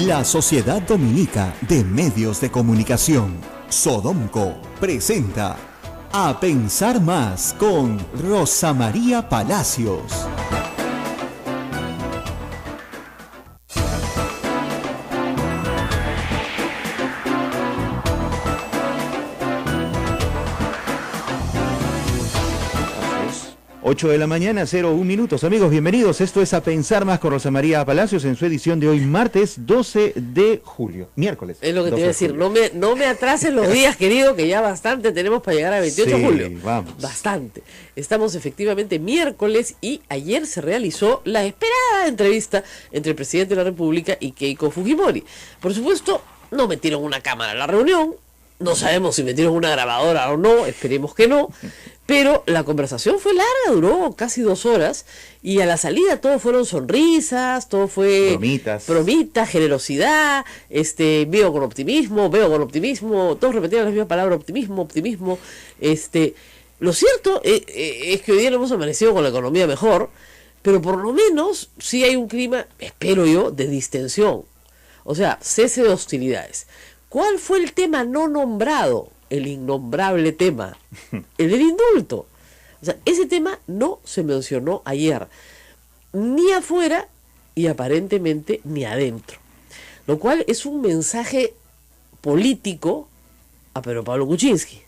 La Sociedad Dominica de Medios de Comunicación, Sodomco, presenta A Pensar Más con Rosa María Palacios. Ocho de la mañana, 01 minutos. Amigos, bienvenidos. Esto es A Pensar Más con Rosa María Palacios en su edición de hoy, martes 12 de julio, miércoles. Es lo que te iba a decir, no me atrasen los días, querido, que ya bastante tenemos para llegar a 28 de julio. Vamos. Bastante. Estamos efectivamente miércoles y ayer se realizó la esperada entrevista entre el presidente de la República y Keiko Fujimori. Por supuesto, no metieron una cámara a la reunión, no sabemos si metieron una grabadora o no, esperemos que no. Pero la conversación fue larga, duró casi 2 horas, y a la salida todo fueron sonrisas, todo fue bromitas, generosidad, veo con optimismo, todos repetían la misma palabra, optimismo. Lo cierto es que hoy día no hemos amanecido con la economía mejor, pero por lo menos sí hay un clima, espero yo, de distensión. O sea, cese de hostilidades. ¿Cuál fue el tema no nombrado? El innombrable tema, el del indulto. O sea, ese tema no se mencionó ayer, ni afuera y aparentemente ni adentro. Lo cual es un mensaje político a Pedro Pablo Kuczynski.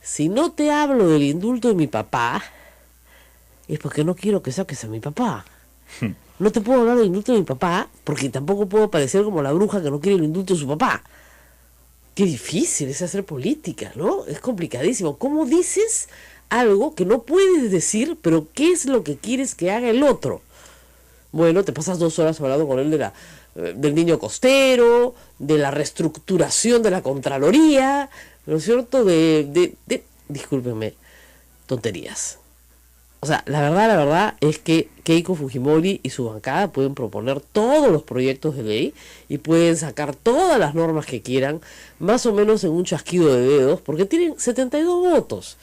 Si no te hablo del indulto de mi papá, es porque no quiero que saques a mi papá. No te puedo hablar del indulto de mi papá, porque tampoco puedo parecer como la bruja que no quiere el indulto de su papá. Qué difícil es hacer política, ¿no? Es complicadísimo. ¿Cómo dices algo que no puedes decir, pero qué es lo que quieres que haga el otro? Bueno, te pasas 2 horas hablando con él del niño costero, de la reestructuración de la Contraloría, ¿no es cierto? Discúlpenme, tonterías. O sea, la verdad es que Keiko Fujimori y su bancada pueden proponer todos los proyectos de ley y pueden sacar todas las normas que quieran, más o menos en un chasquido de dedos, porque tienen 72 votos.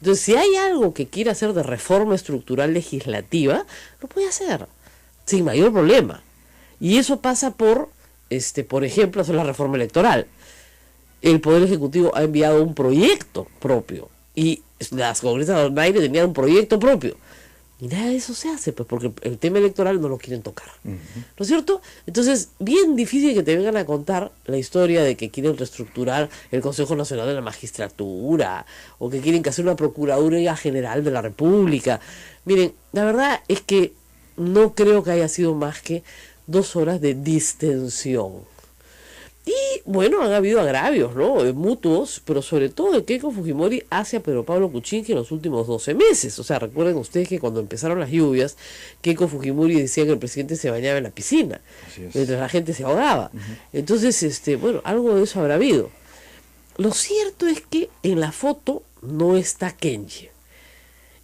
Entonces, si hay algo que quiera hacer de reforma estructural legislativa, lo puede hacer, sin mayor problema. Y eso pasa por ejemplo, hacer la reforma electoral. El Poder Ejecutivo ha enviado un proyecto propio, y las congresas de Donaire tenían un proyecto propio. Y nada de eso se hace, pues porque el tema electoral no lo quieren tocar. ¿No es cierto? Entonces, bien difícil que te vengan a contar la historia de que quieren reestructurar el Consejo Nacional de la Magistratura, o que quieren que hacer una Procuraduría General de la República. Miren, la verdad es que no creo que haya sido más que 2 horas de distensión. Y bueno, han habido agravios, ¿no? Mutuos, pero sobre todo de Keiko Fujimori hacia Pedro Pablo Kuczynski en los últimos 12 meses. O sea, recuerden ustedes que cuando empezaron las lluvias, Keiko Fujimori decía que el presidente se bañaba en la piscina, mientras la gente se ahogaba. Entonces, bueno, algo de eso habrá habido. Lo cierto es que en la foto no está Kenji.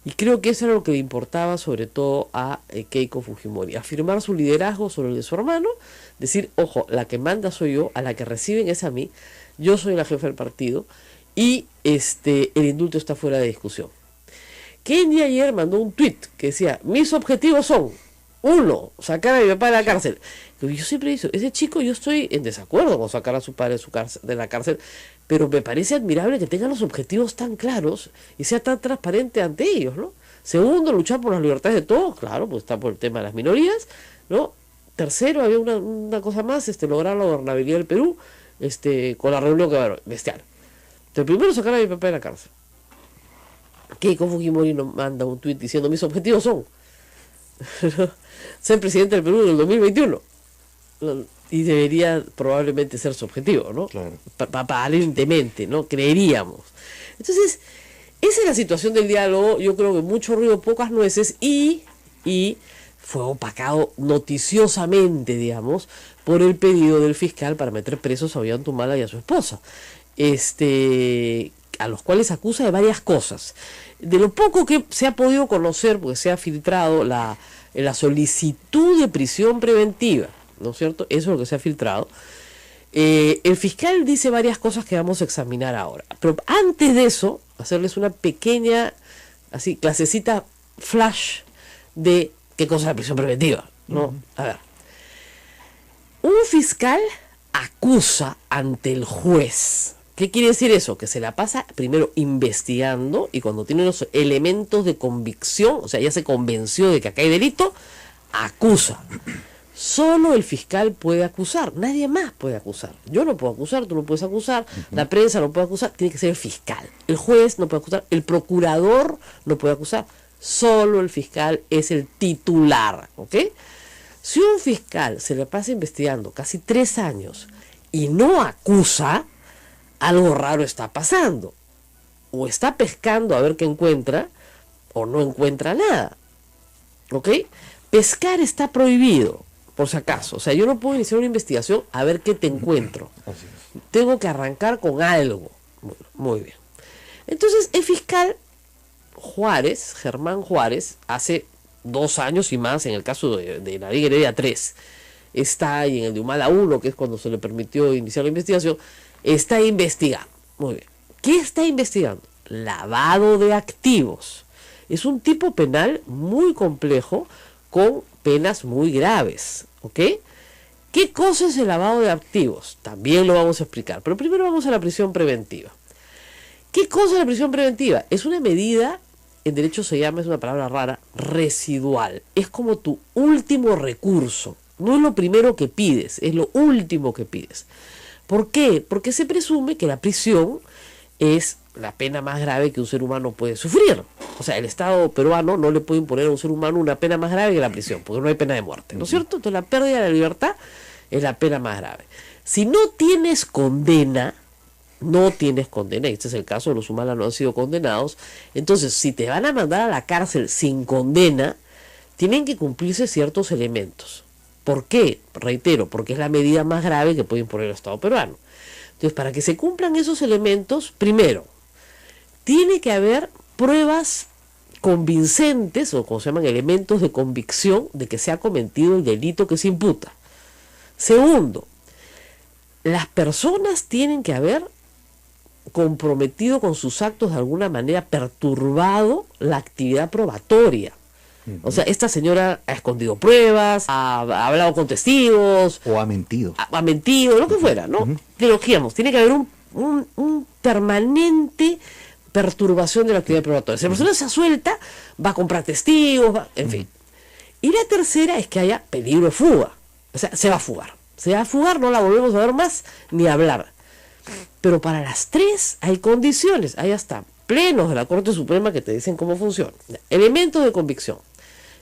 Y creo que eso era lo que le importaba sobre todo a Keiko Fujimori, afirmar su liderazgo sobre el de su hermano, decir, ojo, la que manda soy yo, a la que reciben es a mí, yo soy la jefa del partido, y el indulto está fuera de discusión. Kenji ayer mandó un tuit que decía, mis objetivos son, 1, sacar a mi papá de la cárcel. Yo siempre digo, ese chico, yo estoy en desacuerdo con sacar a su padre de la cárcel, pero me parece admirable que tengan los objetivos tan claros y sea tan transparente ante ellos, ¿no? 2, luchar por las libertades de todos, claro, pues está por el tema de las minorías, ¿no? 3, había una cosa más, lograr la gobernabilidad del Perú, con la reunión que va a haber, bestial. Entonces, primero sacar a mi papá de la cárcel. Keiko Fujimori nos manda un tuit diciendo, mis objetivos son ser presidente del Perú en el 2021. Y debería probablemente ser su objetivo, ¿no? Claro. Aparentemente, ¿no? Creeríamos. Entonces, esa es la situación del diálogo. Yo creo que mucho ruido, pocas nueces, y fue opacado noticiosamente, digamos, por el pedido del fiscal para meter presos a Ollantumala y a su esposa, a los cuales acusa de varias cosas. De lo poco que se ha podido conocer, porque se ha filtrado la solicitud de prisión preventiva, ¿no es cierto? Eso es lo que se ha filtrado. El fiscal dice varias cosas que vamos a examinar ahora. Pero antes de eso, hacerles una pequeña, así, clasecita flash de qué cosa es la prisión preventiva, ¿no? A ver, Un fiscal acusa ante el juez. ¿Qué quiere decir eso? Que se la pasa primero investigando y cuando tiene los elementos de convicción, o sea, ya se convenció de que acá hay delito, acusa. Solo el fiscal puede acusar, nadie más puede acusar. Yo no puedo acusar, tú no puedes acusar, la prensa no puede acusar, tiene que ser el fiscal. El juez no puede acusar, el procurador no puede acusar, solo el fiscal es el titular, ¿ok? Si un fiscal se le pasa investigando casi 3 años y no acusa, algo raro está pasando. O está pescando a ver qué encuentra, o no encuentra nada. ¿Ok? Pescar está prohibido, por si acaso. O sea, yo no puedo iniciar una investigación a ver qué te encuentro. Tengo que arrancar con algo. Muy bien. Entonces, el fiscal Juárez, Germán Juárez, hace 2 años y más, en el caso de la Liga Heredia 3, está ahí en el de Humala 1, que es cuando se le permitió iniciar la investigación, está investigando. Muy bien. ¿Qué está investigando? Lavado de activos. Es un tipo penal muy complejo con penas muy graves. ¿Ok? ¿Qué cosa es el lavado de activos? También lo vamos a explicar. Pero primero vamos a la prisión preventiva. ¿Qué cosa es la prisión preventiva? Es una medida, en derecho se llama, es una palabra rara, residual. Es como tu último recurso. No es lo primero que pides, es lo último que pides. ¿Por qué? Porque se presume que la prisión es la pena más grave que un ser humano puede sufrir. O sea, el Estado peruano no le puede imponer a un ser humano una pena más grave que la prisión, porque no hay pena de muerte, ¿no es cierto? Entonces la pérdida de la libertad es la pena más grave. Si no tienes condena, y este es el caso de los humanos no han sido condenados, entonces si te van a mandar a la cárcel sin condena, tienen que cumplirse ciertos elementos. ¿Por qué? Reitero, porque es la medida más grave que puede imponer el Estado peruano. Entonces, para que se cumplan esos elementos, primero, tiene que haber pruebas convincentes, o como se llaman, elementos de convicción de que se ha cometido el delito que se imputa. Segundo, las personas tienen que haber comprometido con sus actos de alguna manera, perturbado la actividad probatoria. O sea, esta señora ha escondido pruebas, ha hablado con testigos. O ha mentido. Ha mentido, lo que fuera, ¿no? Teologíamos, tiene que haber un permanente perturbación de la actividad probatoria. Si la persona se suelta, va a comprar testigos, en fin. Y la tercera es que haya peligro de fuga. O sea, se va a fugar. Se va a fugar, no la volvemos a ver más, ni a hablar. Pero para las 3 hay condiciones. Ahí está. Plenos de la Corte Suprema que te dicen cómo funciona. Elementos de convicción.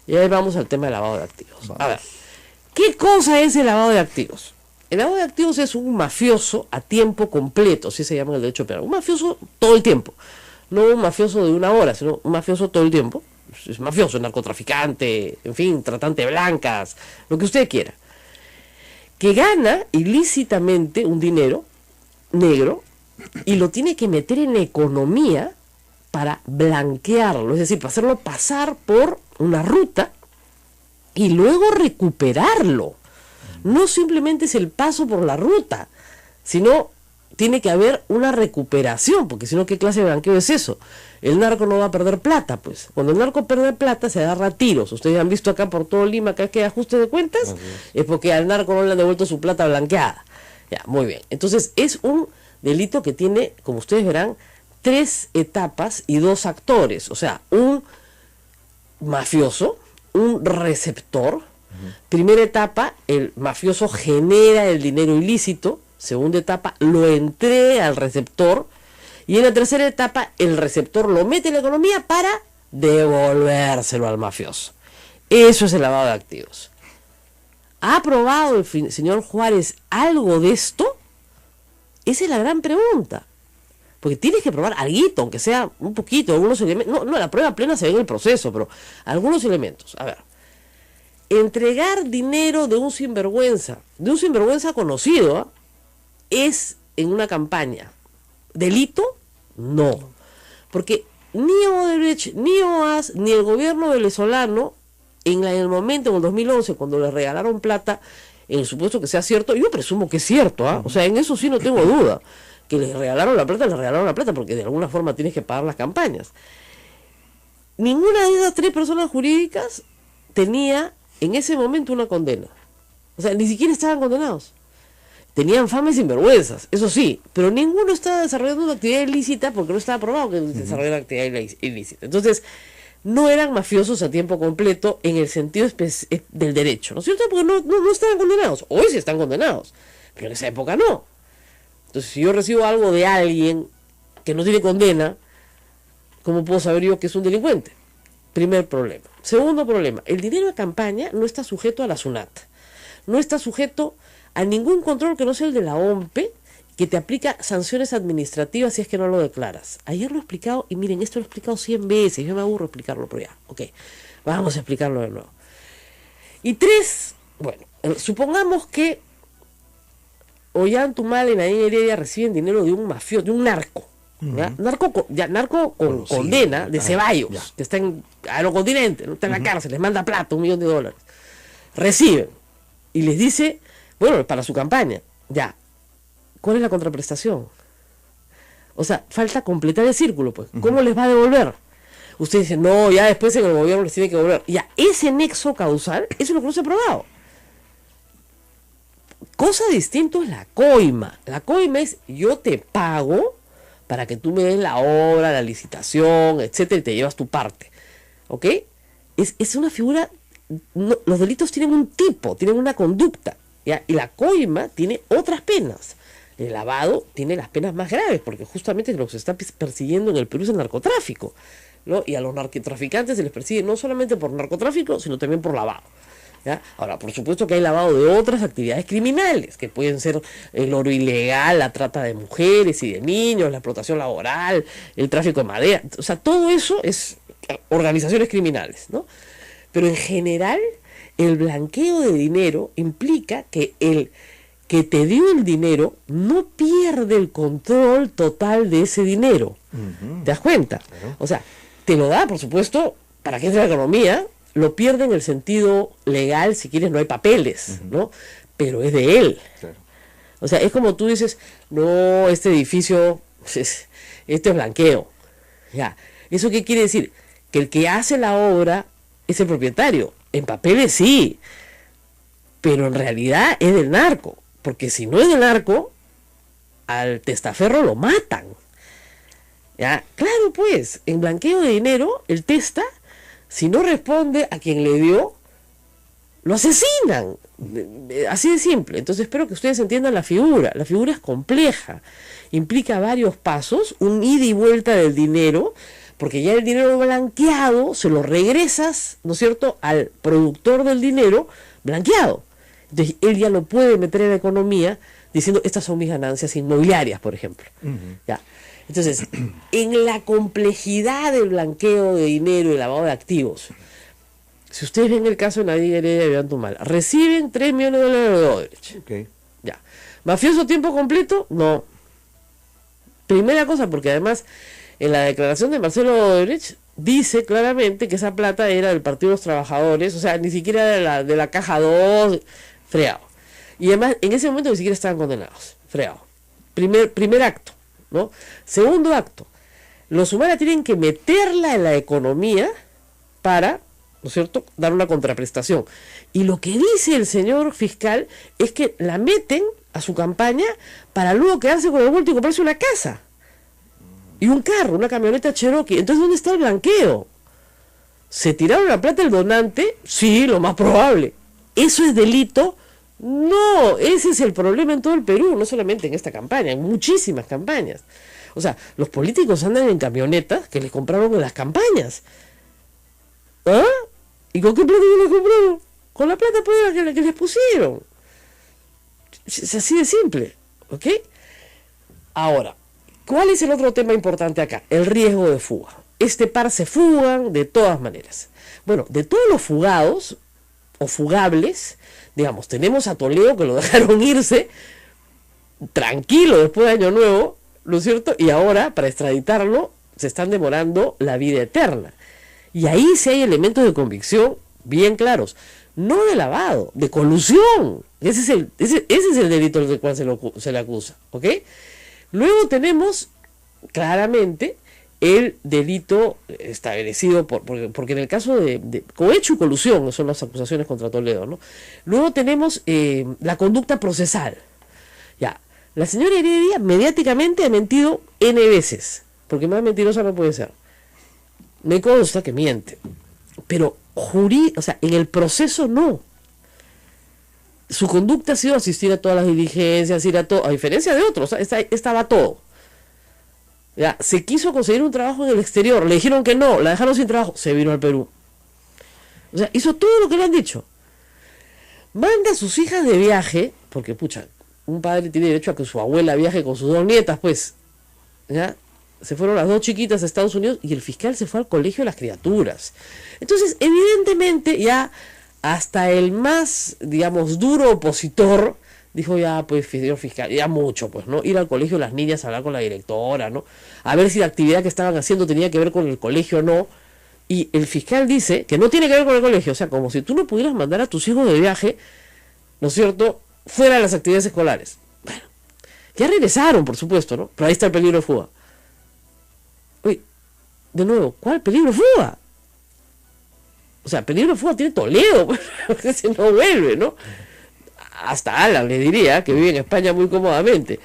Y ahí vamos al tema del lavado de activos. A ver, ¿qué cosa es el lavado de activos? El lavado de activos es un mafioso a tiempo completo, así se llama en el derecho penal. Un mafioso todo el tiempo. No un mafioso de 1 hora, sino un mafioso todo el tiempo. Es mafioso, narcotraficante, en fin, tratante de blancas, lo que usted quiera. Que gana ilícitamente un dinero negro y lo tiene que meter en la economía para blanquearlo, es decir, para hacerlo pasar por una ruta y luego recuperarlo. No simplemente es el paso por la ruta, sino tiene que haber una recuperación, porque si no, ¿qué clase de blanqueo es eso? El narco no va a perder plata, pues. Cuando el narco pierde plata, se agarra a tiros. Ustedes han visto acá por todo Lima que hay ajuste de cuentas, es porque al narco no le han devuelto su plata blanqueada. Ya, muy bien. Entonces, es un delito que tiene, como ustedes verán, 3 etapas y 2 actores. O sea, un mafioso, un receptor. Primera etapa, el mafioso genera el dinero ilícito. Segunda etapa, lo entrega al receptor. Y en la tercera etapa, el receptor lo mete en la economía para devolvérselo al mafioso. Eso es el lavado de activos. ¿Ha aprobado el señor Juárez algo de esto? Esa es la gran pregunta. Porque tienes que probar algo, aunque sea un poquito, algunos elementos. No, la prueba plena se ve en el proceso, pero algunos elementos. A ver. Entregar dinero de un sinvergüenza conocido, es en una campaña. ¿Delito? No. Porque ni Odebrecht, ni OAS, ni el gobierno venezolano, en el momento, en el 2011, cuando le regalaron plata, en el supuesto que sea cierto, yo presumo que es cierto, o sea, en eso sí no tengo duda, que les regalaron la plata, porque de alguna forma tienes que pagar las campañas. Ninguna de esas 3 personas jurídicas tenía en ese momento una condena. O sea, ni siquiera estaban condenados. Tenían fama y sinvergüenzas, eso sí, pero ninguno estaba desarrollando una actividad ilícita porque no estaba probado que desarrollaran actividad ilícita. Entonces, no eran mafiosos a tiempo completo en el sentido del derecho, ¿no es cierto? Porque no estaban condenados. Hoy sí están condenados, pero en esa época no. Entonces, si yo recibo algo de alguien que no tiene condena, ¿cómo puedo saber yo que es un delincuente? Primer problema. Segundo problema, el dinero de campaña no está sujeto a la SUNAT. No está sujeto a ningún control que no sea el de la OMPE, que te aplica sanciones administrativas si es que no lo declaras. Ayer lo he explicado, y miren, esto lo he explicado 100 veces, yo me aburro explicarlo, pero ya, ok, vamos a explicarlo de nuevo. Y 3, bueno, supongamos que Ollantaytamala y Nadine Heredia reciben dinero de un mafioso, de un narco, ¿ya? Narco con condena de Ceballos, que está en Aerocontinente, ¿no? Está en la cárcel, les manda plata, $1 millón. Reciben, y les dice, bueno, para su campaña, ya, ¿cuál es la contraprestación? O sea, falta completar el círculo, pues. ¿Cómo les va a devolver? Ustedes dicen, no, ya después en el gobierno les tiene que devolver. Ya, ese nexo causal, eso es lo que no se ha probado. Cosa distinta es la coima. La coima es, yo te pago para que tú me des la obra, la licitación, etcétera, y te llevas tu parte. ¿Ok? Es una figura, no, los delitos tienen un tipo, tienen una conducta. ¿Ya? Y la coima tiene otras penas. El lavado tiene las penas más graves, porque justamente lo que se está persiguiendo en el Perú es el narcotráfico, ¿no? Y a los narcotraficantes se les persigue no solamente por narcotráfico, sino también por lavado. ¿Ya? Ahora, por supuesto que hay lavado de otras actividades criminales, que pueden ser el oro ilegal, la trata de mujeres y de niños, la explotación laboral, el tráfico de madera. O sea, todo eso es organizaciones criminales, ¿no? Pero en general, el blanqueo de dinero implica que el que te dio el dinero no pierde el control total de ese dinero. ¿Te das cuenta? Claro. O sea, te lo da, por supuesto, para que entre la economía, lo pierde en el sentido legal, si quieres, no hay papeles, ¿no? Pero es de él. Claro. O sea, es como tú dices, no, este edificio, este es blanqueo. Ya. ¿Eso qué quiere decir? Que el que hace la obra es el propietario. En papeles sí, pero en realidad es del narco, porque si no es del narco, al testaferro lo matan. ¿Ya? Claro, pues, en blanqueo de dinero, el testa, si no responde a quien le dio, lo asesinan. Así de simple. Entonces espero que ustedes entiendan la figura. La figura es compleja, implica varios pasos, un ida y vuelta del dinero, porque ya el dinero blanqueado se lo regresas, ¿no es cierto?, al productor del dinero blanqueado. Entonces él ya lo puede meter en la economía diciendo, estas son mis ganancias inmobiliarias, por ejemplo. ¿Ya? Entonces, en la complejidad del blanqueo de dinero y lavado de activos, si ustedes ven el caso de Nadine Heredia y Ollantaytamala, reciben $3 millones de Odebrecht. Okay. Ya. ¿Mafioso a tiempo completo? No. Primera cosa, porque además en la declaración de Marcelo Odebrecht dice claramente que esa plata era del Partido de los Trabajadores, o sea, ni siquiera de la Caja 2, fregado. Y además, en ese momento ni siquiera estaban condenados, fregado. Primer acto, ¿no? Segundo acto, los Humala tienen que meterla en la economía para, ¿no es cierto?, dar una contraprestación. Y lo que dice el señor fiscal es que la meten a su campaña para luego quedarse con el vuelto y comprarse una casa. Y un carro, una camioneta Cherokee. Entonces, ¿dónde está el blanqueo? ¿Se tiraron la plata del donante? Sí, lo más probable. ¿Eso es delito? No, ese es el problema en todo el Perú, no solamente en esta campaña, en muchísimas campañas. O sea, los políticos andan en camionetas que les compraron en las campañas. ¿Ah? ¿Y con qué plata les compraron? Con la plata que les pusieron. Es así de simple, ¿ok? Ahora, ¿cuál es el otro tema importante acá? El riesgo de fuga. Este par se fugan de todas maneras. Bueno, de todos los fugados o fugables, digamos, tenemos a Toledo que lo dejaron irse tranquilo después de Año Nuevo, ¿no es cierto? Y ahora, para extraditarlo, se están demorando la vida eterna. Y ahí sí hay elementos de convicción bien claros. No de lavado, de colusión. Ese es el delito del cual se le acusa, ¿ok? Luego tenemos claramente el delito establecido porque en el caso de cohecho y colusión son las acusaciones contra Toledo, ¿no? Luego tenemos la conducta procesal. Ya, la señora Heredia mediáticamente ha mentido N veces, porque más mentirosa no puede ser. Me consta que miente, pero o sea, en el proceso no. Su conducta ha sido asistir a todas las diligencias, ir a todo, a diferencia de otros, estaba todo. Ya, se quiso conseguir un trabajo en el exterior, le dijeron que no, la dejaron sin trabajo, se vino al Perú. O sea, hizo todo lo que le han dicho. Manda a sus hijas de viaje, porque pucha, un padre tiene derecho a que su abuela viaje con sus 2 nietas, pues. ¿Ya? Se fueron las 2 chiquitas a Estados Unidos y el fiscal se fue al colegio de las criaturas. Entonces, evidentemente, ya hasta el más, digamos, duro opositor dijo, ya, pues, señor fiscal, ya mucho, pues, ¿no? Ir al colegio de las niñas a hablar con la directora, ¿no? A ver si la actividad que estaban haciendo tenía que ver con el colegio o no. Y el fiscal dice que no tiene que ver con el colegio. O sea, como si tú no pudieras mandar a tus hijos de viaje, ¿no es cierto?, fuera de las actividades escolares. Bueno, ya regresaron, por supuesto, ¿no? Pero ahí está el peligro de fuga. Uy, de nuevo, ¿cuál peligro de fuga? O sea, peligro de fuga tiene Toledo, porque se no vuelve, ¿no? Hasta Alan le diría, que vive en España muy cómodamente.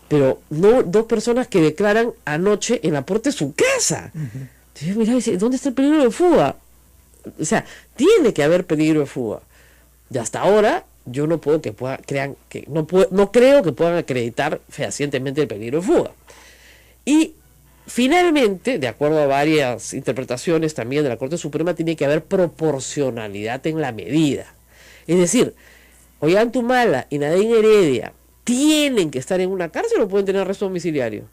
Pero no 2 personas que declaran anoche en la puerta de su casa. Entonces, mira, dice, ¿dónde está el peligro de fuga? O sea, tiene que haber peligro de fuga. Y hasta ahora, yo no puedo no creo que puedan acreditar fehacientemente el peligro de fuga. Y finalmente, de acuerdo a varias interpretaciones también de la Corte Suprema, tiene que haber proporcionalidad en la medida. Es decir, Ollanta y Nadine Heredia tienen que estar en una cárcel o pueden tener arresto domiciliario,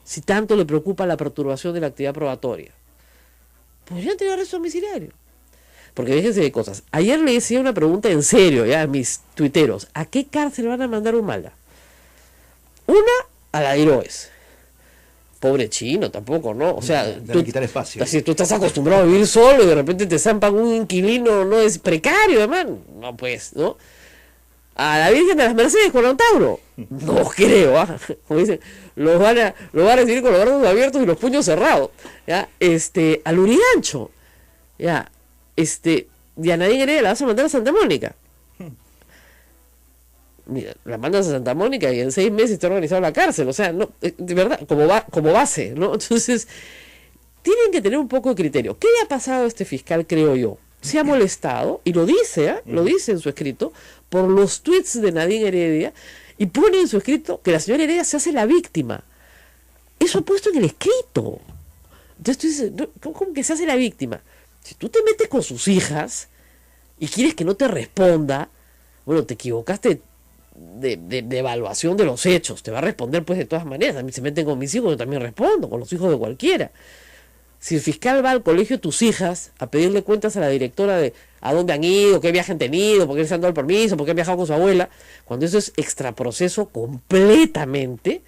si tanto le preocupa la perturbación de la actividad probatoria. Podrían tener arresto domiciliario. Porque déjense de cosas. Ayer le hice una pregunta en serio ya a mis tuiteros. ¿A qué cárcel van a mandar Humala? Una, a la de Iroes. Pobre chino, tampoco, ¿no? O sea, tú, quitar espacio. Si tú estás acostumbrado a vivir solo y de repente te zampan un inquilino, no es precario, además. No, pues, ¿no? A la Virgen de las Mercedes con Antauro. No creo, ¿ah? Como dicen, lo van a recibir con los brazos abiertos y los puños cerrados. ¿Ya? Al Urigancho. ¿Ya? Y a Nadine Heredia la vas a mandar a Santa Mónica. Mira, la mandas a Santa Mónica y en 6 meses está organizado la cárcel. O sea, no, de verdad, como base, ¿no? Entonces, tienen que tener un poco de criterio. ¿Qué le ha pasado a este fiscal, creo yo? Se ha molestado, y lo dice, lo dice en su escrito, por los tweets de Nadine Heredia, y pone en su escrito que la señora Heredia se hace la víctima. Eso ha puesto en el escrito. Entonces tú dices, ¿cómo que se hace la víctima? Si tú te metes con sus hijas y quieres que no te responda, bueno, te equivocaste de evaluación de los hechos. Te va a responder pues de todas maneras. A mí se meten con mis hijos, yo también respondo, con los hijos de cualquiera. Si el fiscal va al colegio de tus hijas a pedirle cuentas a la directora de a dónde han ido, qué viaje han tenido, por qué les han dado el permiso, por qué han viajado con su abuela, cuando eso es extraproceso completamente,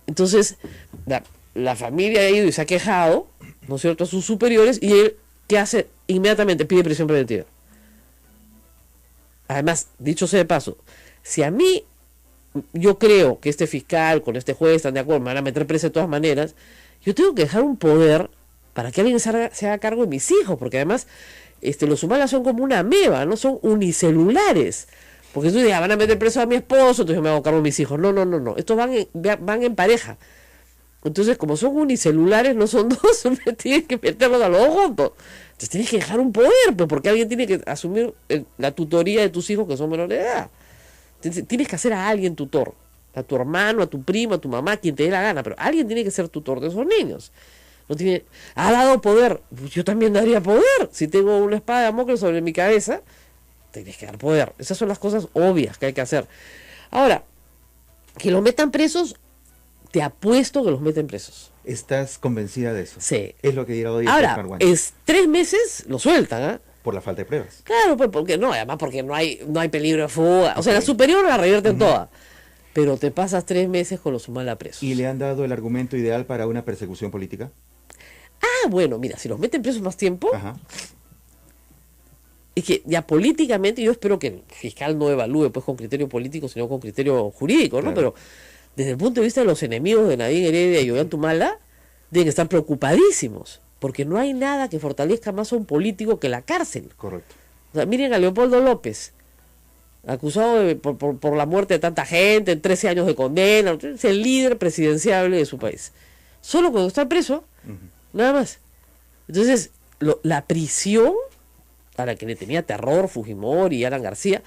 entonces la familia ha ido y se ha quejado, ¿no es cierto?, a sus superiores, y él, ¿qué hace? Inmediatamente pide prisión preventiva. Además, dicho sea de paso, si a mí, yo creo que este fiscal con este juez están de acuerdo, me van a meter preso de todas maneras, yo tengo que dejar un poder para que alguien se haga cargo de mis hijos, porque además los humanos son como una ameba, no son unicelulares. Porque tú dices, van a meter preso a mi esposo, entonces yo me hago cargo de mis hijos. No. Estos van en pareja. Entonces, como son unicelulares, no son 2, tienes que meterlos a los 2 juntos. Entonces tienes que dejar un poder, pues, porque alguien tiene que asumir la tutoría de tus hijos que son menores de edad. Tienes que hacer a alguien tutor. A tu hermano, a tu primo, a tu mamá, quien te dé la gana, pero alguien tiene que ser tutor de esos niños. Ha dado poder, pues yo también daría poder. Si tengo una espada de Damocles sobre mi cabeza, tienes que dar poder. Esas son las cosas obvias que hay que hacer. Ahora, que los metan presos, te apuesto que los meten presos. ¿Estás convencida de eso? Sí. Es lo que dirá hoy. Ahora, 3 meses lo sueltan, ¿ah? Por la falta de pruebas. Claro, pues porque no, además porque no hay peligro de fuga. O sea, la superior la revierten toda. Pero te pasas 3 meses con los Humala presos. ¿Y le han dado el argumento ideal para una persecución política? Bueno, mira, si los meten presos más tiempo, Ajá. Es que ya políticamente yo espero que el fiscal no evalúe pues con criterio político, sino con criterio jurídico, ¿no? Claro. Pero desde el punto de vista de los enemigos de Nadine Heredia y Ollanta Humala, deben estar preocupadísimos, porque no hay nada que fortalezca más a un político que la cárcel. Correcto. O sea, miren a Leopoldo López, acusado por la muerte de tanta gente, 13 años de condena, es el líder presidenciable de su país. Solo cuando está preso, nada más. Entonces, la prisión, a la que le tenía terror Fujimori y Alan García,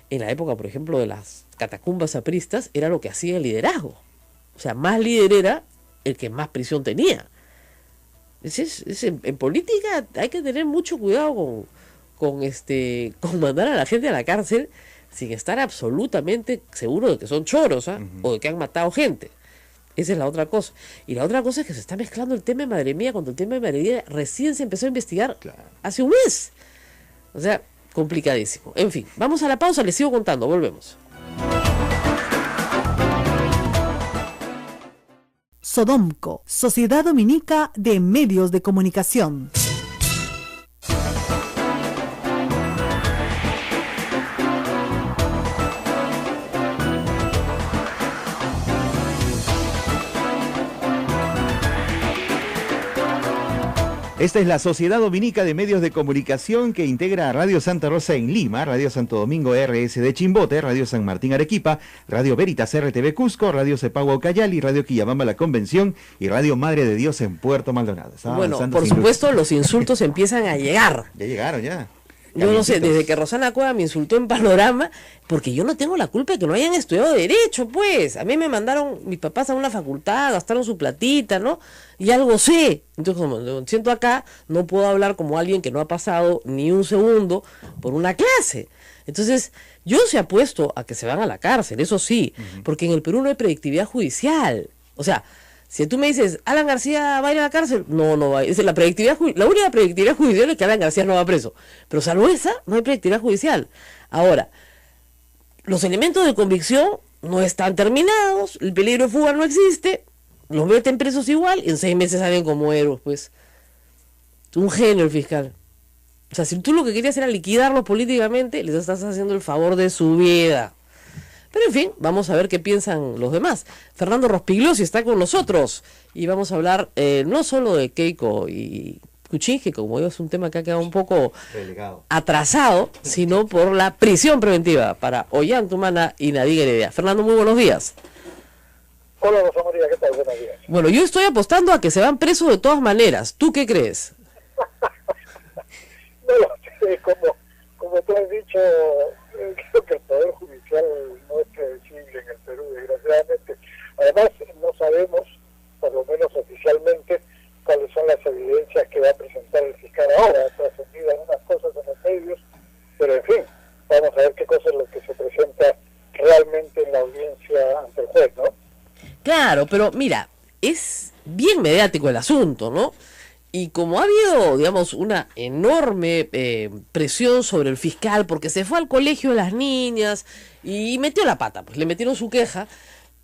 en la época, por ejemplo, de las catacumbas apristas, era lo que hacía el liderazgo. O sea, más líder era el que más prisión tenía. En política hay que tener mucho cuidado con mandar a la gente a la cárcel sin estar absolutamente seguro de que son choros, o de que han matado gente. Esa es la otra cosa. Y la otra cosa es que se está mezclando el tema de Madre Mía cuando el tema de Madre Mía recién se empezó a investigar hace un mes. O sea, complicadísimo. En fin, vamos a la pausa, les sigo contando, volvemos. Sodomco, Sociedad Dominica de Medios de Comunicación. Esta es la Sociedad Dominica de Medios de Comunicación que integra a Radio Santa Rosa en Lima, Radio Santo Domingo RS de Chimbote, Radio San Martín Arequipa, Radio Veritas RTV Cusco, Radio Cepagua Ucayali, Radio Quillabamba La Convención y Radio Madre de Dios en Puerto Maldonado. Bueno, por supuesto los insultos empiezan a llegar. Ya llegaron, ya. Yo no sé, desde que Rosana Cueva me insultó en Panorama, porque yo no tengo la culpa de que no hayan estudiado Derecho, pues. A mí me mandaron mis papás a una facultad, gastaron su platita, ¿no? Y algo sé. Entonces, como me siento acá, no puedo hablar como alguien que no ha pasado ni un segundo por una clase. Entonces, yo se apuesto a que se van a la cárcel, eso sí, porque en el Perú no hay predictividad judicial. O sea, si tú me dices, Alan García va a ir a la cárcel, no va a ir. La única predictividad judicial es que Alan García no va preso. Pero salvo esa, no hay predictividad judicial. Ahora, los elementos de convicción no están terminados, el peligro de fuga no existe, los meten presos igual y en 6 meses salen como héroes, pues. Un genio el fiscal. O sea, si tú lo que querías era liquidarlos políticamente, les estás haciendo el favor de su vida. Pero en fin, vamos a ver qué piensan los demás. Fernando Rospigliosi está con nosotros y vamos a hablar no solo de Keiko y Kuczynski, que como digo es un tema que ha quedado un poco atrasado, sino por la prisión preventiva para Ollantumala y Nadia Heredia. Fernando, muy buenos días. Hola, Rosa María, ¿qué tal? Buenos días. Bueno, yo estoy apostando a que se van presos de todas maneras. ¿Tú qué crees? No lo sé, como tú has dicho, creo que el Poder Judicial no es predecible en el Perú, desgraciadamente. Además, no sabemos, por lo menos oficialmente, cuáles son las evidencias que va a presentar el fiscal ahora. Ha trascendido algunas cosas en los medios, pero en fin, vamos a ver qué cosa es lo que se presenta realmente en la audiencia ante el juez, ¿no? Claro, pero mira, es bien mediático el asunto, ¿no? Y como ha habido, digamos, una enorme presión sobre el fiscal porque se fue al colegio de las niñas y metió la pata, pues le metieron su queja,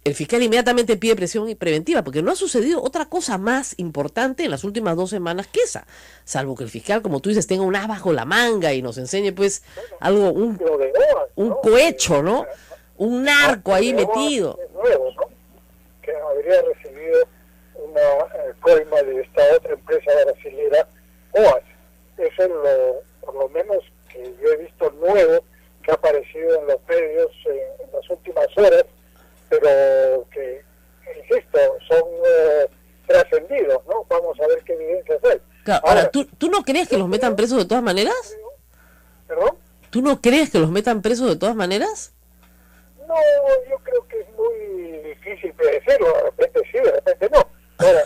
el fiscal inmediatamente pide presión preventiva porque no ha sucedido otra cosa más importante en las últimas 2 semanas que esa, salvo que el fiscal, como tú dices, tenga un as bajo la manga y nos enseñe pues algo, un cohecho, ¿no? Un narco ahí metido. Es nuevo, ¿no? Que habría recibido una coima de esta otra empresa brasilera, OAS. Eso es por lo menos que yo he visto nuevo que ha aparecido en los medios en las últimas horas, pero que, insisto, son trascendidos, ¿no? Vamos a ver qué evidencias hay. Claro, ahora, ¿tú no crees que los metan presos de todas maneras? ¿Perdón? ¿Tú no crees que los metan presos de todas maneras? No, yo creo que es muy difícil predecirlo, de repente sí, de repente no. Ahora,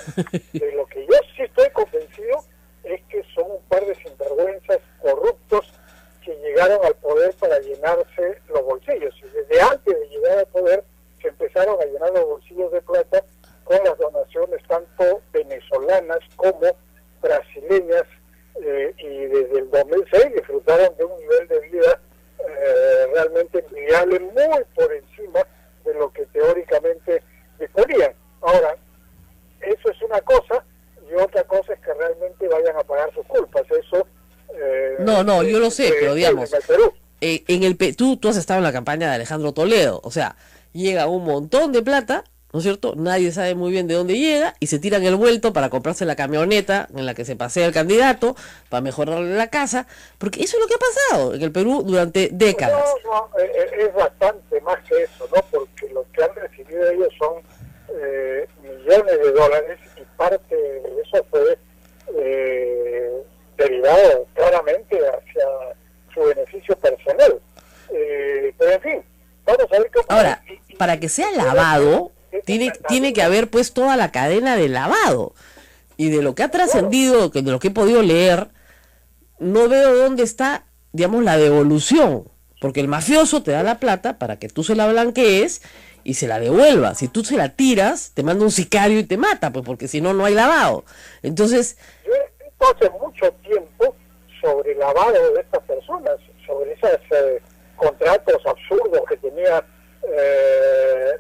de lo que yo sí estoy convencido es que son un par de sinvergüenzas corruptos que llegaron al poder para llenarse los bolsillos. Y desde antes de llegar al poder se empezaron a llenar los bolsillos de plata con las donaciones tanto venezolanas como brasileñas, y desde el 2006 disfrutaron de un nivel de vida realmente envidiable, muy por encima de lo que teóricamente disponían. Ahora, eso es una cosa, y otra cosa es que realmente vayan a pagar sus culpas. Eso no, yo lo sé, pero digamos, tú has estado en la campaña de Alejandro Toledo, o sea, llega un montón de plata ¿no es cierto? Nadie sabe muy bien de dónde llega y se tiran el vuelto para comprarse la camioneta en la que se pasea el candidato, para mejorarle la casa, porque eso es lo que ha pasado en el Perú durante décadas. Es bastante más que eso, ¿no? Porque lo que han recibido ellos son millones de dólares y parte de eso fue derivado claramente hacia su beneficio personal. Pero en fin, vamos a ver cómo... Ahora, para que sea lavado, tiene que haber pues toda la cadena de lavado. Y de lo que ha trascendido, de lo que he podido leer, no veo dónde está, digamos, la devolución. Porque el mafioso te da la plata para que tú se la blanquees y se la devuelva. Si tú se la tiras, te manda un sicario y te mata, pues porque si no, no hay lavado. Entonces... Yo he escrito hace mucho tiempo sobre el lavado de estas personas, sobre esos contratos absurdos que tenía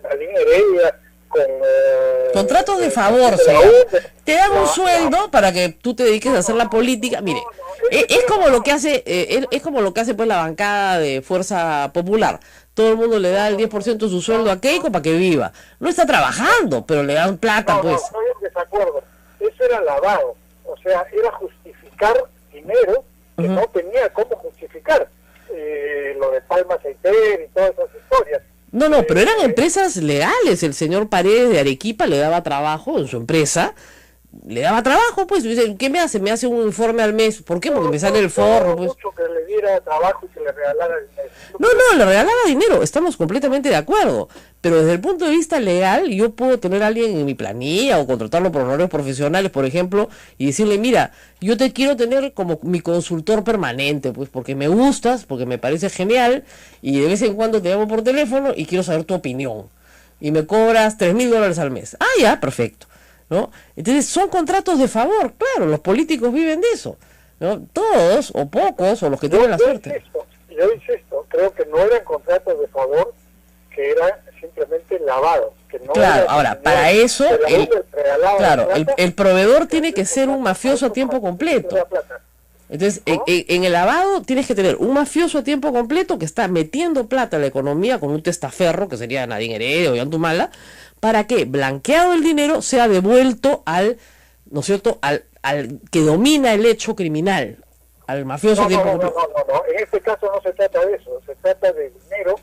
Nadine Heredia con... contratos de favor, te dan un sueldo para que tú te dediques a hacer la política. Mire, es como lo que hace es como lo que hace pues la bancada de Fuerza Popular. Todo el mundo le da el 10% de su sueldo a Keiko para que viva. No está trabajando, pero le dan plata, pues. No, estoy en desacuerdo. Eso era lavado. O sea, era justificar dinero que no tenía cómo justificar. Lo de Palma Aceiter y todas esas historias. No, pero eran empresas legales. El señor Paredes de Arequipa le daba trabajo en su empresa. Le daba trabajo, pues. Dice, ¿qué me hace? Me hace un informe al mes. ¿Por qué? Porque me sale el forro, pues. Mucho que le diera trabajo y que le regalara dinero. No, le regalaba dinero. Estamos completamente de acuerdo. Pero desde el punto de vista legal, yo puedo tener a alguien en mi planilla o contratarlo por horarios profesionales, por ejemplo, y decirle, mira, yo te quiero tener como mi consultor permanente, pues, porque me gustas, porque me parece genial, y de vez en cuando te llamo por teléfono y quiero saber tu opinión. Y me cobras $3,000 al mes. Ah, ya, perfecto. ¿No? Entonces son contratos de favor, claro, los políticos viven de eso, ¿no? Todos, o pocos, o los que tienen la suerte. Yo insisto, creo que no eran contratos de favor, que eran simplemente lavados. Que no claro, ahora, para eso, el proveedor tiene que ser un mafioso a tiempo completo. Entonces, ¿no? en el lavado tienes que tener un mafioso a tiempo completo que está metiendo plata en la economía con un testaferro, que sería Nadine Heredia o Yantumala, para que, blanqueado el dinero, sea devuelto al, ¿no es cierto?, al que domina el hecho criminal, al mafioso a tiempo completo. No, en este caso no se trata de eso, se trata de dinero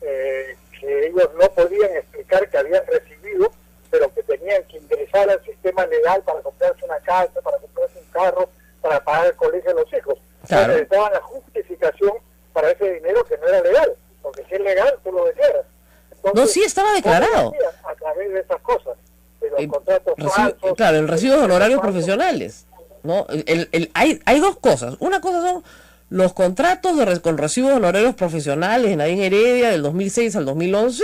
que ellos no podían explicar que habían recibido, pero que tenían que ingresar al sistema legal para comprarse una casa, para comprarse un carro, para pagar el colegio de los hijos. Claro. Necesitaban la justificación para ese dinero que no era legal, porque si es legal, tú lo declaras. Entonces, no, sí estaba declarado. A través de esas cosas, de los contratos falsos. Claro, el recibo de honorarios profesionales, ¿no? Hay dos cosas. Una cosa son los contratos con recibos de honorarios profesionales en Nadine Heredia del 2006 al 2011,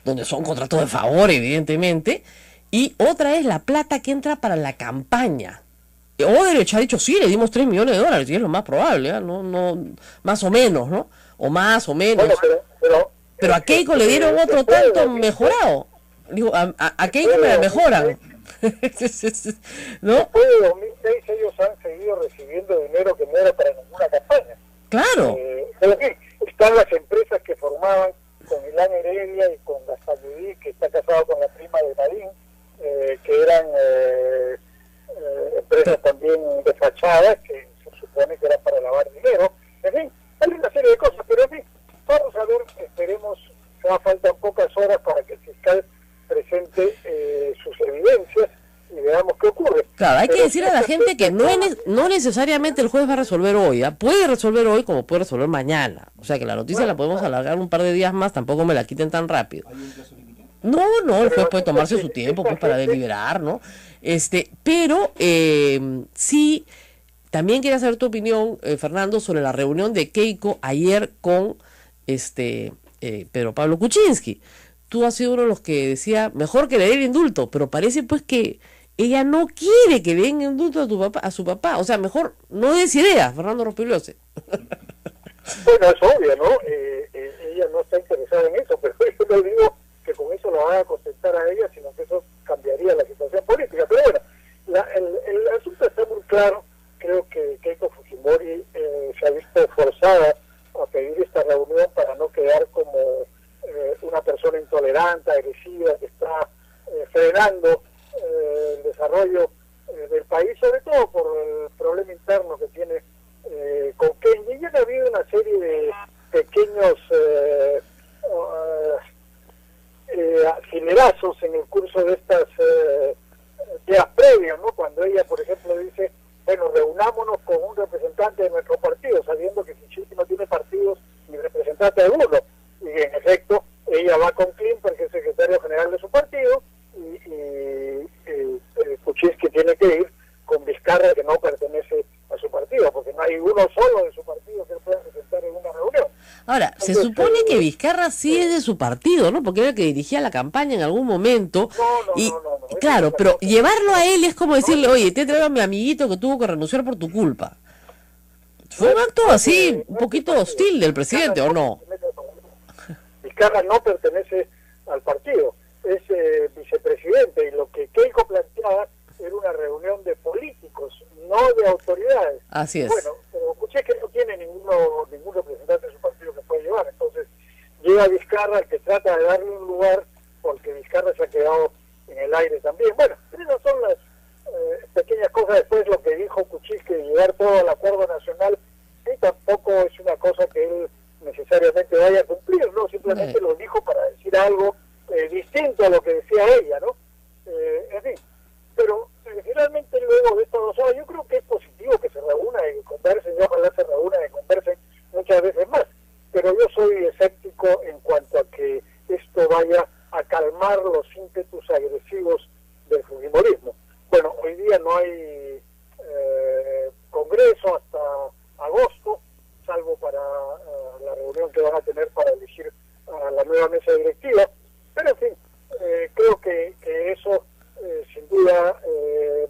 donde son contratos de favor, evidentemente, y otra es la plata que entra para la campaña. Odebrecht ha dicho, sí, le dimos $3 millones, y es lo más probable, ¿eh? No, más o menos, ¿no? O más o menos. Bueno, pero a Keiko le dieron otro tanto mejorado. Digo, a Keiko me la mejoran. ¿No? Después de 2006 ellos han seguido recibiendo dinero que no era para ninguna campaña. Claro. Pero en fin, están las empresas que formaban con Milán Heredia y con Gastalludí, que está casado con la prima de Marín, que eran empresas también desfachadas, que se supone que eran para lavar dinero. En fin, hay una serie de cosas, pero en fin, vamos a ver, esperemos, faltan pocas horas para que el fiscal presente sus evidencias y veamos qué ocurre. Claro, hay que decir a la gente que no necesariamente el juez va a resolver hoy, ¿eh? Puede resolver hoy como puede resolver mañana. O sea que la noticia la podemos alargar un par de días más, tampoco me la quiten tan rápido. No, el juez puede tomarse su tiempo pues para deliberar, ¿no? Pero sí, también quería saber tu opinión, Fernando, sobre la reunión de Keiko ayer con Pedro Pablo Kuczynski. Tú has sido uno de los que decía, mejor que le den indulto, pero parece pues que ella no quiere que le den indulto a su papá. O sea, mejor no des idea, Fernando Rospigliosi. Bueno, es obvio, ¿no? Ella no está interesada en eso, pero yo no digo que con eso la van a contentar a ella, sino que eso cambiaría la situación política. Pero bueno, el asunto está muy claro. Creo que Keiko Fujimori se ha visto forzada a pedir esta reunión para no quedar como una persona intolerante, agresiva, que está frenando el desarrollo del país, sobre todo por el problema interno que tiene con Kenia. Ya ha habido una serie de pequeños acelerazos en el curso de estas días previos, ¿no? Cuando ella, por ejemplo, dice, bueno, reunámonos con un representante de nuestro partido, sabiendo que Pichichi no tiene partidos ni representante alguno. Y en efecto, ella va con Klimper, que es secretario general de su partido, y Kuczynski tiene que ir con Vizcarra, que no pertenece a su partido, porque no hay uno solo de su partido que pueda presentar en una reunión. Ahora, Entonces, se supone que Vizcarra sí es de su partido, ¿no? Porque era el que dirigía la campaña en algún momento. No. Claro, pero llevarlo a él es como decirle, oye, te traigo a mi amiguito que tuvo que renunciar por tu culpa. Fue un acto así, un poquito hostil del presidente, ¿o no? Vizcarra no pertenece al partido, es vicepresidente, y lo que Keiko planteaba era una reunión de políticos, no de autoridades. Así es. Bueno, pero escuché que no tiene ningún representante de su partido que puede llevar, entonces llega Vizcarra, el que trata de darle un lugar, porque Vizcarra se ha quedado en el aire también. Bueno, esas son las pequeñas cosas. Después lo que dijo Kuczynski de llevar todo al acuerdo nacional, y tampoco es una cosa que él necesariamente vaya a cumplir, ¿no? Simplemente lo dijo para decir algo distinto a lo que decía ella, ¿no? En fin, pero finalmente luego de estas 2 horas, yo creo que es positivo que se reúnan y conversen, y ojalá se reúnan y conversen muchas veces más, pero yo soy escéptico en cuanto a que esto vaya a calmar los ímpetus agresivos del fujimorismo. Bueno, hoy día no hay congreso hasta agosto, salvo para la reunión que van a tener para elegir a la nueva mesa directiva, pero en fin, creo que eso sin duda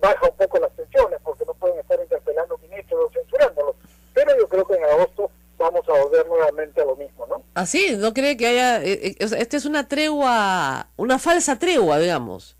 baja un poco las tensiones, porque no pueden estar interpelando ministros o censurándolo, pero yo creo que en agosto vamos a volver nuevamente a lo mismo, ¿no? Así, ¿no cree que haya, o sea, esta es una tregua, una falsa tregua, digamos?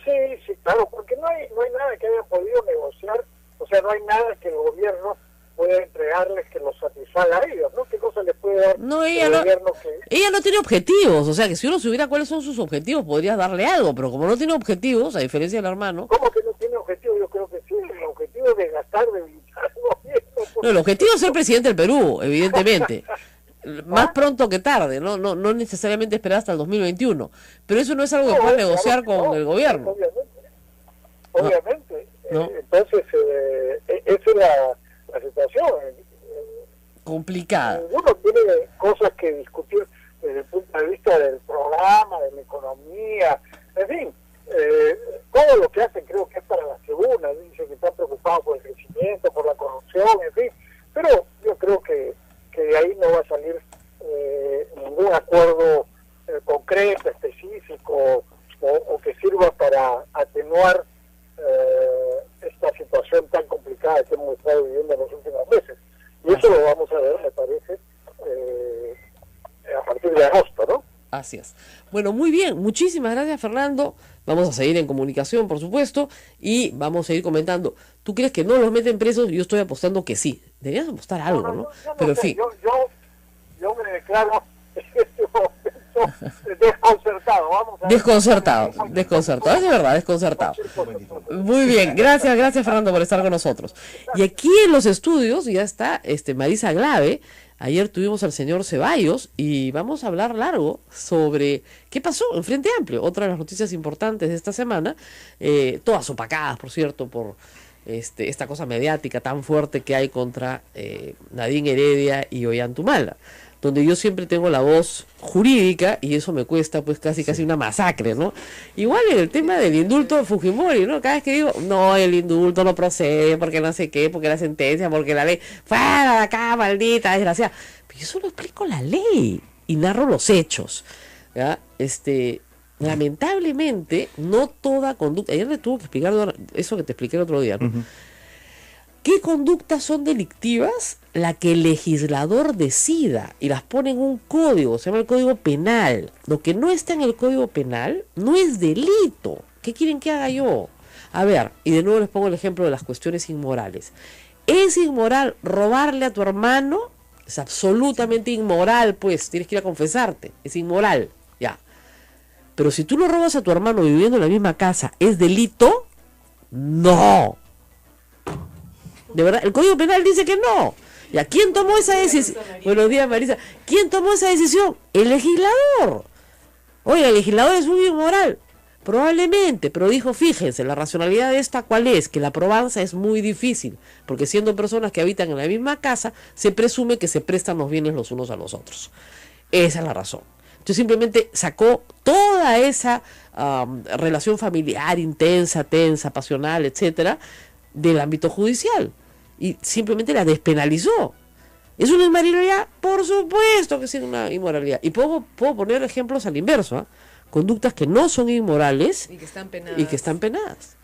Sí, claro, porque no hay nada que haya podido negociar, o sea, no hay nada que el gobierno pueda entregarles que los satisfaga a ellos, ¿no? ¿Qué cosa les puede dar el gobierno que... Ella no tiene objetivos, o sea, que si uno supiera cuáles son sus objetivos, podrías darle algo, pero como no tiene objetivos, a diferencia del hermano... ¿Cómo que no tiene objetivos? Yo creo que sí, el objetivo es desgastar, debilitar al gobierno. No, el objetivo es ser presidente del Perú, evidentemente. Más pronto que tarde, no necesariamente esperar hasta el 2021, pero eso no es algo que pueda negociar con el gobierno. Obviamente. No. Entonces, esa es la situación. Complicada. Uno tiene cosas que discutir desde el punto de vista del programa, de la economía, en fin, todo lo que hacen creo que es para la tribuna, dicen que están preocupados por el crecimiento, por la corrupción, en fin, pero yo creo que de ahí no va a salir ningún acuerdo concreto, específico, o que sirva para atenuar esta situación tan complicada que hemos estado viviendo en los últimos meses. Y eso lo vamos a ver, me parece, a partir de agosto, ¿no? Así es. Bueno, muy bien. Muchísimas gracias, Fernando. Vamos a seguir en comunicación, por supuesto, y vamos a seguir comentando. ¿Tú crees que no los meten presos? Yo estoy apostando que sí. Deberías apostar algo, ¿no? Pero en fin. Yo me declaro en este momento desconcertado. Vamos a Desconcertado. Es de verdad, desconcertado. Muy bien. Gracias, Fernando, por estar con nosotros. Y aquí en los estudios ya está Marisa Glave. Ayer tuvimos al señor Ceballos y vamos a hablar largo sobre qué pasó en Frente Amplio, otra de las noticias importantes de esta semana, todas opacadas, por cierto, por esta cosa mediática tan fuerte que hay contra Nadine Heredia y Ollanthumala, donde yo siempre tengo la voz jurídica y eso me cuesta pues casi una masacre, ¿no? Igual en el tema del indulto de Fujimori, ¿no? Cada vez que digo, no, el indulto no procede, porque no sé qué, porque la sentencia, porque la ley, fuera de acá, maldita, desgraciada. Pero yo solo explico la ley y narro los hechos, ¿ya? Lamentablemente, no toda conducta, ayer le tuve que explicar eso que te expliqué el otro día, ¿no? Uh-huh. ¿Qué conductas son delictivas? La que el legislador decida y las pone en un código, se llama el Código Penal. Lo que no está en el Código Penal no es delito. ¿Qué quieren que haga yo? A ver, y de nuevo les pongo el ejemplo de las cuestiones inmorales. ¿Es inmoral robarle a tu hermano? Es absolutamente inmoral, pues, tienes que ir a confesarte. Es inmoral, ya. Pero si tú lo robas a tu hermano viviendo en la misma casa, ¿es delito? No. De verdad, el Código Penal dice que no. ¿Y quién tomó esa decisión? Buenos días, Marisa. ¿Quién tomó esa decisión? El legislador. Oiga, el legislador es un inmoral. Probablemente, pero dijo, fíjense, la racionalidad de esta, ¿cuál es? Que la probanza es muy difícil, porque siendo personas que habitan en la misma casa, se presume que se prestan los bienes los unos a los otros. Esa es la razón. Entonces simplemente sacó toda esa relación familiar intensa, tensa, pasional, etcétera, del ámbito judicial y simplemente la despenalizó. ¿Es una inmoralidad? Por supuesto que sí es una inmoralidad. Y puedo poner ejemplos al inverso, ¿eh? Conductas que no son inmorales y que están penadas.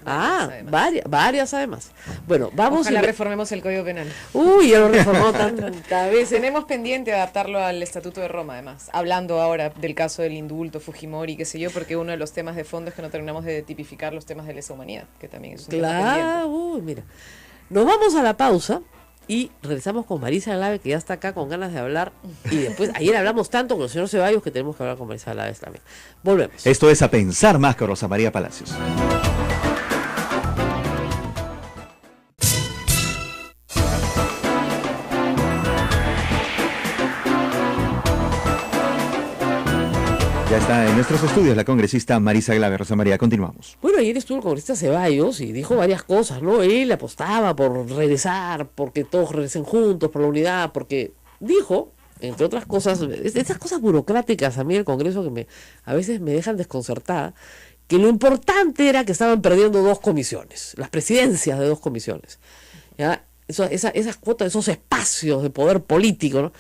Varias además. Bueno, vamos. Ojalá reformemos el Código Penal. Uy, ya lo reformó tantas veces. Tenemos pendiente adaptarlo al Estatuto de Roma, además. Hablando ahora del caso del indulto, Fujimori, qué sé yo, porque uno de los temas de fondo es que no terminamos de tipificar los temas de lesa humanidad, que también es un tema pendiente. Uy, mira. Nos vamos a la pausa. Y regresamos con Marisa Glave, que ya está acá con ganas de hablar. Y después, ayer hablamos tanto con el señor Ceballos que tenemos que hablar con Marisa Glave también. Volvemos. Esto es A Pensar Más con Rosa María Palacios. Ya está en nuestros estudios la congresista Marisa Glave. Rosa María, continuamos. Bueno, ayer estuvo el congresista Ceballos y dijo varias cosas, ¿no? Él apostaba por regresar, porque todos regresen juntos, por la unidad, porque dijo, entre otras cosas, esas cosas burocráticas a mí del Congreso que a veces me dejan desconcertada, que lo importante era que estaban perdiendo 2 comisiones, las presidencias de 2 comisiones. ¿Ya? Esas cuotas, esos espacios de poder político, ¿no?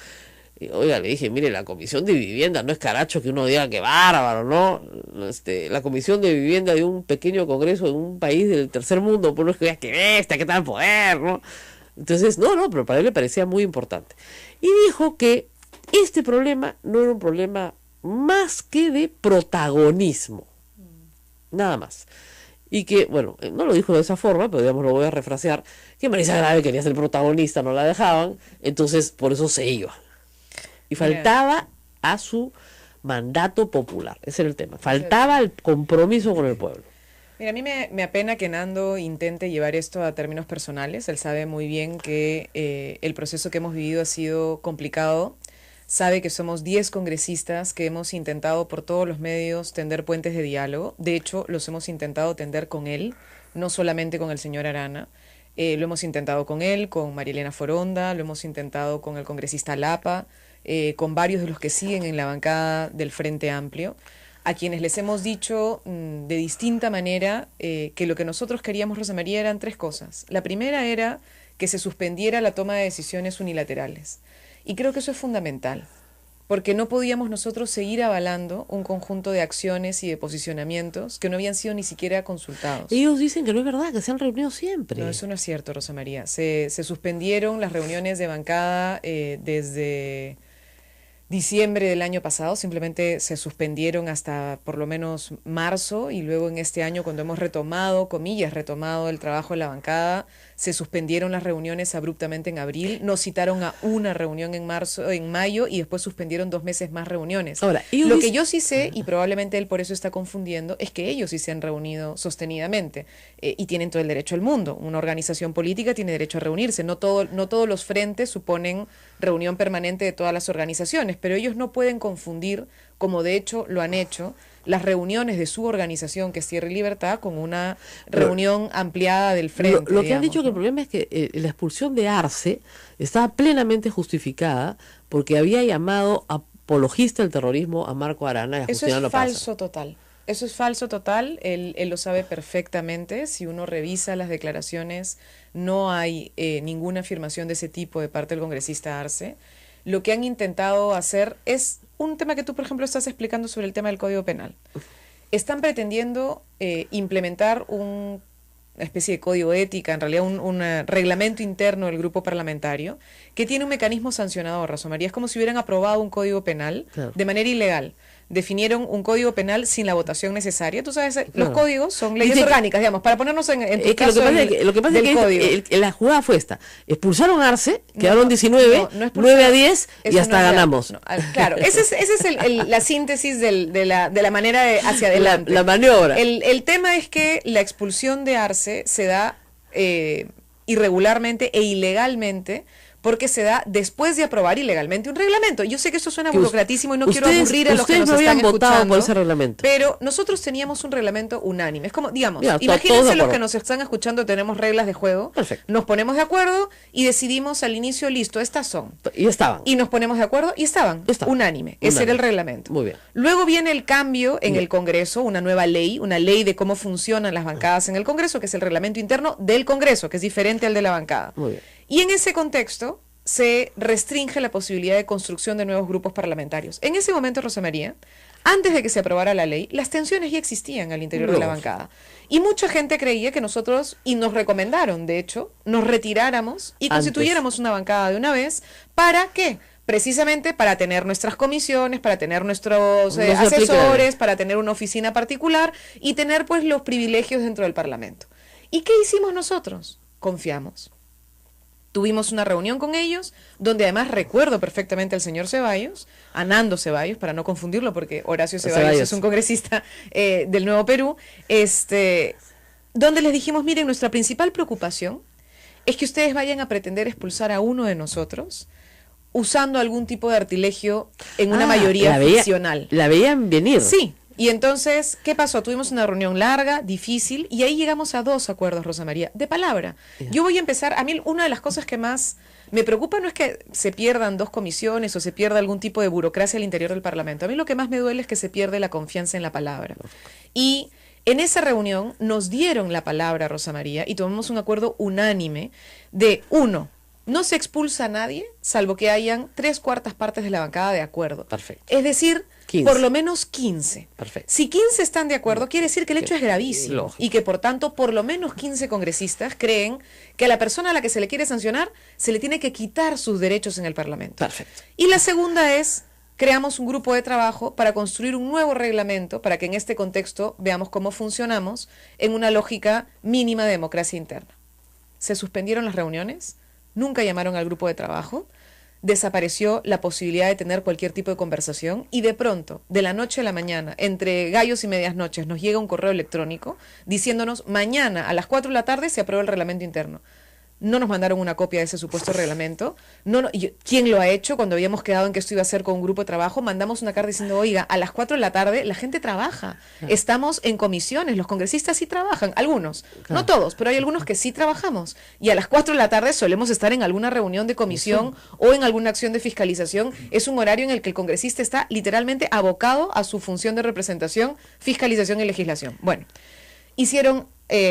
Y, oiga, le dije, mire, la comisión de vivienda no es caracho que uno diga que bárbaro, ¿no? La comisión de vivienda de un pequeño congreso en un país del tercer mundo, por lo que digas que bestia, que tal poder, ¿no? Entonces, no, pero para él le parecía muy importante. Y dijo que este problema no era un problema más que de protagonismo. Nada más. Y que, bueno, no lo dijo de esa forma, pero digamos lo voy a refrasear, que Marisa Glave quería ser protagonista, no la dejaban, entonces por eso se iba. Y faltaba a su mandato popular, ese era el tema, faltaba el compromiso con el pueblo. Mira, a mí me apena que Nando intente llevar esto a términos personales. Él sabe muy bien que el proceso que hemos vivido ha sido complicado. Sabe que somos 10 congresistas que hemos intentado por todos los medios tender puentes de diálogo. De hecho, los hemos intentado tender con él, no solamente con el señor Arana. Lo hemos intentado con él, con María Elena Foronda, lo hemos intentado con el congresista Lapa, con varios de los que siguen en la bancada del Frente Amplio, a quienes les hemos dicho de distinta manera que lo que nosotros queríamos, Rosa María, eran 3 cosas. La primera era que se suspendiera la toma de decisiones unilaterales. Y creo que eso es fundamental, porque no podíamos nosotros seguir avalando un conjunto de acciones y de posicionamientos que no habían sido ni siquiera consultados. Ellos dicen que no es verdad, que se han reunido siempre. No, eso no es cierto, Rosa María. Se suspendieron las reuniones de bancada desde diciembre del año pasado, simplemente se suspendieron hasta por lo menos marzo, y luego en este año, cuando hemos retomado, comillas, retomado el trabajo de la bancada, se suspendieron las reuniones abruptamente en abril, nos citaron a una reunión en mayo, y después suspendieron 2 meses más reuniones. Ahora, lo que yo sí sé, y probablemente él por eso está confundiendo, es que ellos sí se han reunido sostenidamente, y tienen todo el derecho del mundo. Una organización política tiene derecho a reunirse, no todos los frentes suponen reunión permanente de todas las organizaciones, pero ellos no pueden confundir, como de hecho lo han hecho, las reuniones de su organización, que es Tierra y Libertad, con una reunión ampliada del frente. Lo que han dicho, que el problema es que la expulsión de Arce estaba plenamente justificada porque había llamado apologista del terrorismo a Marco Arana y a Justiniano Paz. Eso es falso total. Eso es falso total, él lo sabe perfectamente. Si uno revisa las declaraciones, no hay ninguna afirmación de ese tipo de parte del congresista Arce. Lo que han intentado hacer es un tema que tú, por ejemplo, estás explicando sobre el tema del Código Penal. Están pretendiendo implementar una especie de código ética, en realidad un reglamento interno del grupo parlamentario, que tiene un mecanismo sancionador, Rosa María. Es como si hubieran aprobado un código penal de manera ilegal. definieron un código penal sin la votación necesaria. Tú sabes, los Claro. códigos son leyes Dice que- orgánicas, digamos, para ponernos en tu Es que caso lo que pasa del es que código. la jugada fue esta. Expulsaron a Arce, quedaron 19, no expulsaron. 9 a 10 y Eso hasta no es real. ganamos. No, claro, esa es la síntesis de la manera hacia adelante. La maniobra. El tema es que la expulsión de Arce se da irregularmente e ilegalmente porque se da después de aprobar ilegalmente un reglamento. Yo sé que eso suena Que burocratísimo y no quiero ustedes- aburrir a los que ustedes nos no habían están votado escuchando. por ese reglamento. Pero nosotros teníamos un reglamento unánime. Es como, digamos, Ya, todos de imagínense los acuerdo. que nos están escuchando, tenemos reglas de juego. Perfecto. Nos ponemos de acuerdo y decidimos al inicio, listo, estas son. Y estaban. Y nos ponemos de acuerdo y estaban. Estaban. Unánime. Ese era el reglamento. Muy bien. Luego viene el cambio en Bien. el Congreso, una nueva ley, una ley de cómo funcionan las bancadas en el Congreso, que es el reglamento interno del Congreso, que es diferente al de la bancada. Muy bien. Y en ese contexto se restringe la posibilidad de construcción de nuevos grupos parlamentarios. En ese momento, Rosa María, antes de que se aprobara la ley, las tensiones ya existían al interior de la Lógico. bancada. Y mucha gente creía que nosotros, y nos recomendaron, de hecho, nos retiráramos y Antes. constituyéramos una bancada de una vez. ¿Para qué? Precisamente para tener nuestras comisiones, para tener nuestros No se aplica la asesores, ley. para tener una oficina particular y tener pues los privilegios dentro del Parlamento. ¿Y qué hicimos nosotros? Confiamos. Tuvimos una reunión con ellos, donde además recuerdo perfectamente al señor Ceballos, a Nando Ceballos, para no confundirlo, porque Horacio Ceballos Ceballos. es un congresista del Nuevo Perú, donde les dijimos, miren, nuestra principal preocupación es que ustedes vayan a pretender expulsar a uno de nosotros usando algún tipo de artilegio en una mayoría ficcional. La veían venir. Sí, y entonces, ¿qué pasó? Tuvimos una reunión larga, difícil, y ahí llegamos a 2 acuerdos, Rosa María, de palabra. Yo voy a empezar, a mí una de las cosas que más me preocupa no es que se pierdan 2 comisiones o se pierda algún tipo de burocracia al interior del Parlamento. A mí lo que más me duele es que se pierde la confianza en la palabra. Y en esa reunión nos dieron la palabra, Rosa María, y tomamos un acuerdo unánime de, 1, no se expulsa a nadie, salvo que hayan 3/4 partes de la bancada de acuerdo. Perfecto. Es decir, 15. por lo menos 15. Perfecto. Si 15 están de acuerdo, quiere decir que el hecho es gravísimo. Lógico. Y que por tanto, por lo menos 15 congresistas creen que a la persona a la que se le quiere sancionar, se le tiene que quitar sus derechos en el Parlamento. Perfecto. Y la segunda es, creamos un grupo de trabajo para construir un nuevo reglamento, para que en este contexto veamos cómo funcionamos en una lógica mínima de democracia interna. Se suspendieron las reuniones, nunca llamaron al grupo de trabajo, desapareció la posibilidad de tener cualquier tipo de conversación y de pronto, de la noche a la mañana, entre gallos y medias noches, nos llega un correo electrónico diciéndonos mañana a las 4 de la tarde se aprueba el reglamento interno. No nos mandaron una copia de ese supuesto reglamento. ¿Quién lo ha hecho? Cuando habíamos quedado en que esto iba a ser con un grupo de trabajo, mandamos una carta diciendo, oiga, a las 4 de la tarde la gente trabaja. Estamos en comisiones, los congresistas sí trabajan, algunos, no todos, pero hay algunos que sí trabajamos. Y a las 4 de la tarde solemos estar en alguna reunión de comisión o en alguna acción de fiscalización. Es un horario en el que el congresista está literalmente abocado a su función de representación, fiscalización y legislación. Bueno, hicieron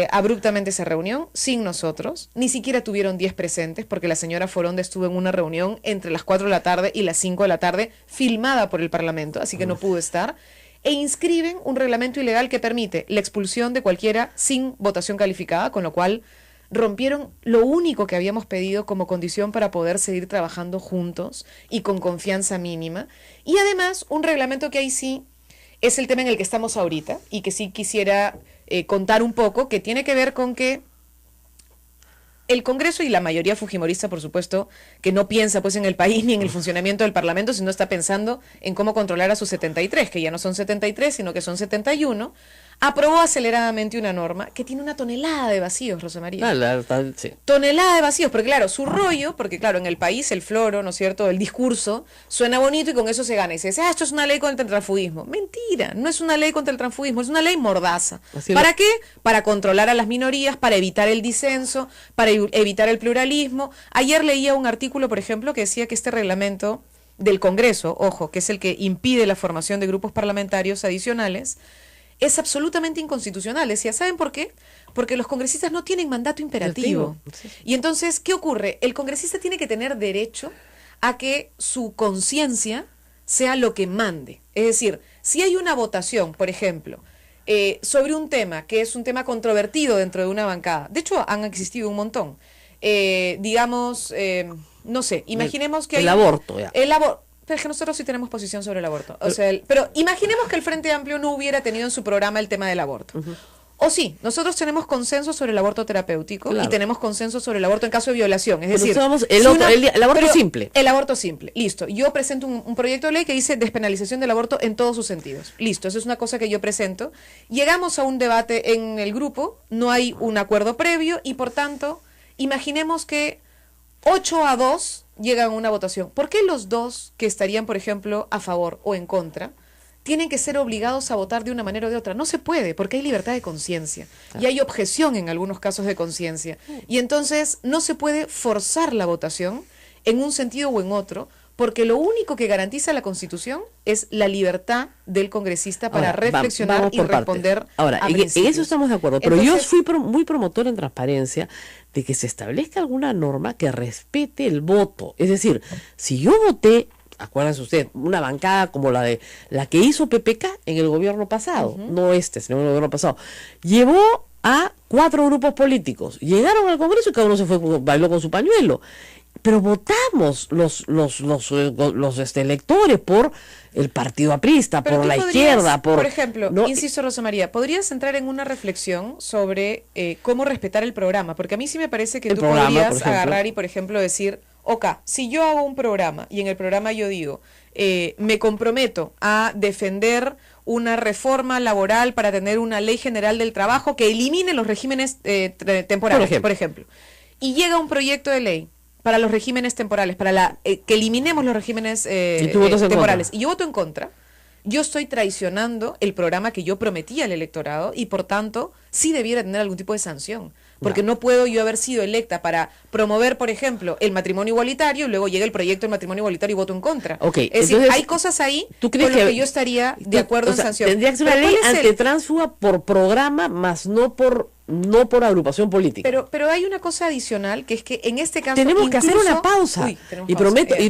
abruptamente esa reunión sin nosotros, ni siquiera tuvieron 10 presentes porque la señora Foronda estuvo en una reunión entre las 4 de la tarde y las 5 de la tarde filmada por el Parlamento, así que no pudo estar, e inscriben un reglamento ilegal que permite la expulsión de cualquiera sin votación calificada, con lo cual rompieron lo único que habíamos pedido como condición para poder seguir trabajando juntos y con confianza mínima, y además un reglamento que ahí sí es el tema en el que estamos ahorita y que sí quisiera contar un poco, que tiene que ver con que el Congreso y la mayoría fujimorista, por supuesto, que no piensa pues en el país ni en el funcionamiento del Parlamento, sino está pensando en cómo controlar a sus 73, que ya no son 73, sino que son 71, aprobó aceleradamente una norma que tiene una tonelada de vacíos, Rosa María. Sí. Tonelada de vacíos, porque claro, su rollo, porque claro, en el país el floro, ¿no es cierto?, el discurso suena bonito y con eso se gana. Y se dice, esto es una ley contra el transfugismo. Mentira, no es una ley contra el transfugismo, es una ley mordaza. Así ¿Para lo- qué? Para controlar a las minorías, para evitar el disenso, para evitar el pluralismo. Ayer leía un artículo, por ejemplo, que decía que este reglamento del Congreso, ojo, que es el que impide la formación de grupos parlamentarios adicionales, es absolutamente inconstitucional. Decía, ¿saben por qué? Porque los congresistas no tienen mandato imperativo. Sí. Y entonces, ¿qué ocurre? El congresista tiene que tener derecho a que su conciencia sea lo que mande. Es decir, si hay una votación, por ejemplo, sobre un tema que es un tema controvertido dentro de una bancada, de hecho han existido un montón, digamos, no sé, imaginemos que el hay... aborto, ya. Pero es que nosotros sí tenemos posición sobre el aborto. O sea, pero imaginemos que el Frente Amplio no hubiera tenido en su programa el tema del aborto. O sí, nosotros tenemos consenso sobre el aborto terapéutico y tenemos consenso sobre el aborto en caso de violación. Es decir, el aborto simple. El aborto simple, listo. Yo presento un proyecto de ley que dice despenalización del aborto en todos sus sentidos. Listo, eso es una cosa que yo presento. Llegamos a un debate en el grupo, no hay un acuerdo previo y por tanto, imaginemos que 8-2 llegan a una votación. ¿Por qué los dos que estarían, por ejemplo, a favor o en contra, tienen que ser obligados a votar de una manera o de otra? No se puede, porque hay libertad de conciencia y hay objeción en algunos casos de conciencia. Y entonces no se puede forzar la votación en un sentido o en otro, porque lo único que garantiza la Constitución es la libertad del congresista para reflexionar y responder a principios. En eso estamos de acuerdo, pero entonces, yo fui muy promotor en transparencia de que se establezca alguna norma que respete el voto. Es decir, si yo voté, acuérdense usted, una bancada como la que hizo PPK en el gobierno pasado, no sino en el gobierno pasado, llevó a 4 grupos políticos, llegaron al Congreso y cada uno se fue, bailó con su pañuelo. Pero votamos los electores por el partido aprista, por la izquierda, por ejemplo, ¿no? Insisto, Rosa María, ¿podrías entrar en una reflexión sobre cómo respetar el programa? Porque a mí sí me parece que tú podrías agarrar y, por ejemplo, decir, si yo hago un programa y en el programa yo digo, me comprometo a defender una reforma laboral para tener una ley general del trabajo que elimine los regímenes temporales, por ejemplo, y llega un proyecto de ley para los regímenes temporales, para que eliminemos los regímenes temporales, y yo voto en contra, yo estoy traicionando el programa que yo prometí al electorado y por tanto sí debiera tener algún tipo de sanción. Porque no puedo yo haber sido electa para promover, por ejemplo, el matrimonio igualitario y luego llega el proyecto del matrimonio igualitario y voto en contra. Es decir, hay cosas ahí con lo que yo estaría de acuerdo en sanción. Tendría que ser una ley antitránsfuga por programa, más no por agrupación política. Pero hay una cosa adicional, que es que en este caso tenemos que hacer una pausa. Y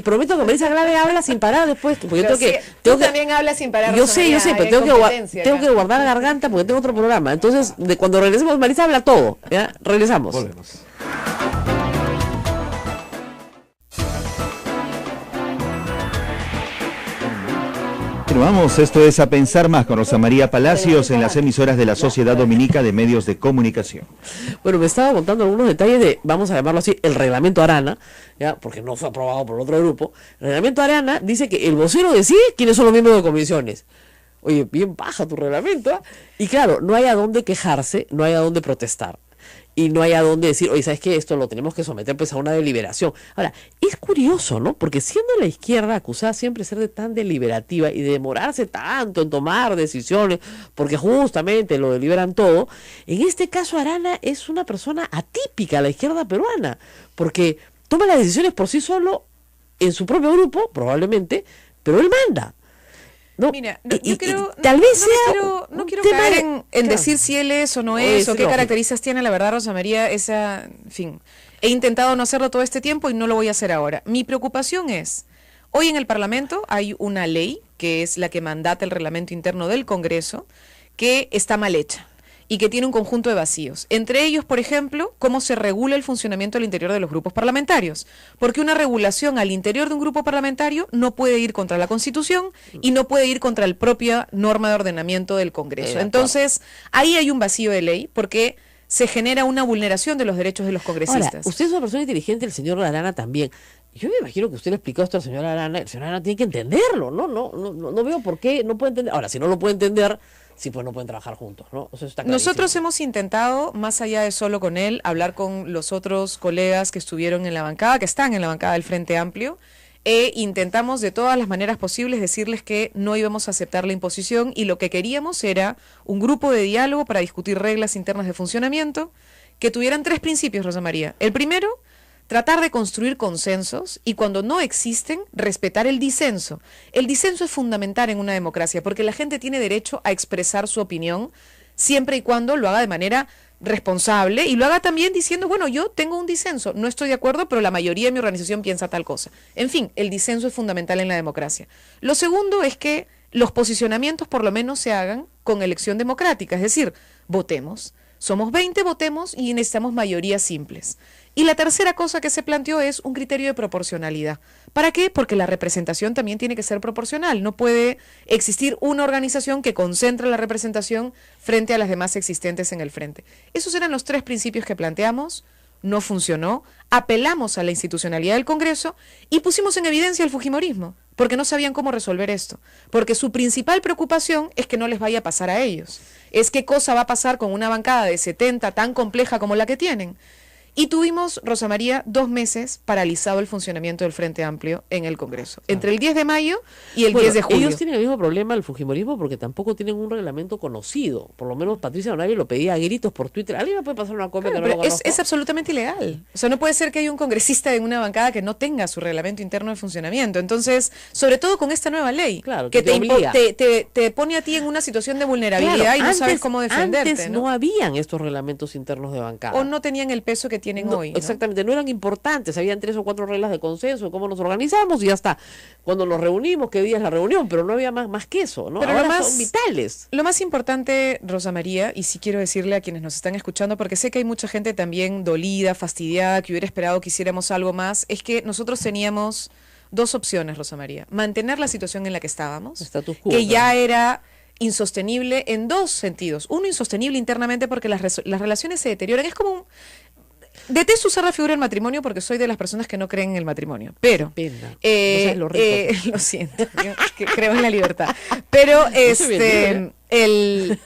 prometo que Melissa Grave habla sin parar después, porque tú también hablas sin parar. Yo sé, pero tengo que guardar la garganta porque tengo otro programa. Entonces, cuando regresemos, Melissa habla todo. ¿Ya? Regresamos. Volvemos. Vamos, esto es A Pensar Más con Rosa María Palacios en las emisoras de la Sociedad Dominica de Medios de Comunicación. Bueno, me estaba contando algunos detalles de, vamos a llamarlo así, el reglamento Arana, ya, porque no fue aprobado por otro grupo. El reglamento Arana dice que el vocero decide quiénes son los miembros de comisiones. Oye, bien baja tu reglamento, ¿eh? Y claro, no hay a dónde quejarse, no hay a dónde protestar. Y no hay a dónde decir, oye, ¿sabes qué? Esto lo tenemos que someter pues a una deliberación. Ahora, es curioso, ¿no? Porque siendo la izquierda acusada siempre de ser de tan deliberativa y de demorarse tanto en tomar decisiones, porque justamente lo deliberan todo, en este caso Arana es una persona atípica a la izquierda peruana, porque toma las decisiones por sí solo en su propio grupo, probablemente, pero él manda. No, mira, yo creo, tal vez no quiero caer en decir si él es o no es, o qué características tiene. La verdad, Rosa María, en fin, he intentado no hacerlo todo este tiempo y no lo voy a hacer ahora. Mi preocupación es, hoy en el Parlamento hay una ley, que es la que mandata el reglamento interno del Congreso, que está mal hecha y que tiene un conjunto de vacíos. Entre ellos, por ejemplo, cómo se regula el funcionamiento al interior de los grupos parlamentarios. Porque una regulación al interior de un grupo parlamentario no puede ir contra la Constitución y no puede ir contra la propia norma de ordenamiento del Congreso. Entonces, ahí hay un vacío de ley porque se genera una vulneración de los derechos de los congresistas. Ahora, usted es una persona inteligente, el señor Arana también. Yo me imagino que usted le explicó esto al señor Arana, el señor Arana tiene que entenderlo, no veo por qué no puede entender. Ahora, si no lo puede entender, sí, pues no pueden trabajar juntos, ¿no? O sea, está nosotros hemos intentado, más allá de solo con él, hablar con los otros colegas que estuvieron en la bancada, que están en la bancada del Frente Amplio, e intentamos de todas las maneras posibles decirles que no íbamos a aceptar la imposición y lo que queríamos era un grupo de diálogo para discutir reglas internas de funcionamiento que tuvieran 3 principios, Rosa María. El primero, tratar de construir consensos y cuando no existen, respetar el disenso. El disenso es fundamental en una democracia porque la gente tiene derecho a expresar su opinión siempre y cuando lo haga de manera responsable y lo haga también diciendo, bueno, yo tengo un disenso, no estoy de acuerdo, pero la mayoría de mi organización piensa tal cosa. En fin, el disenso es fundamental en la democracia. Lo segundo es que los posicionamientos por lo menos se hagan con elección democrática, es decir, votemos. Somos 20, votemos y necesitamos mayorías simples. Y la tercera cosa que se planteó es un criterio de proporcionalidad. ¿Para qué? Porque la representación también tiene que ser proporcional. No puede existir una organización que concentre la representación frente a las demás existentes en el frente. Esos eran los 3 principios que planteamos. No funcionó. Apelamos a la institucionalidad del Congreso y pusimos en evidencia el fujimorismo, porque no sabían cómo resolver esto. Porque su principal preocupación es que no les vaya a pasar a ellos. Es qué cosa va a pasar con una bancada de 70 tan compleja como la que tienen. Y tuvimos, Rosa María, 2 meses paralizado el funcionamiento del Frente Amplio en el Congreso, entre el 10 de mayo y el 10 de julio. Ellos tienen el mismo problema, el fujimorismo, porque tampoco tienen un reglamento conocido. Por lo menos Patricia Donaire lo pedía a gritos por Twitter. ¿Alguien me puede pasar una copia que no lo conozco? Es absolutamente ilegal. O sea, no puede ser que haya un congresista de una bancada que no tenga su reglamento interno de funcionamiento. Entonces, sobre todo con esta nueva ley, claro, que te te pone a ti en una situación de vulnerabilidad, claro, y no sabes cómo defenderte. Antes no habían estos reglamentos internos de bancada. O no tenían el peso que tienen hoy, ¿no? Exactamente, no eran importantes, habían 3 o 4 reglas de consenso, cómo nos organizamos y ya está. Cuando nos reunimos, qué día es la reunión, pero no había más que eso, ¿no? Pero ahora son vitales. Lo más importante, Rosa María, y sí quiero decirle a quienes nos están escuchando, porque sé que hay mucha gente también dolida, fastidiada, que hubiera esperado que hiciéramos algo más, es que nosotros teníamos 2 opciones, Rosa María. Mantener la situación en la que estábamos, Status quo, que ya era insostenible en 2 sentidos. Uno, insostenible internamente porque las relaciones se deterioran. Es como detesto usar la figura del matrimonio porque soy de las personas que no creen en el matrimonio, pero Pena. No sabes lo rico. lo siento, yo que creo en la libertad, pero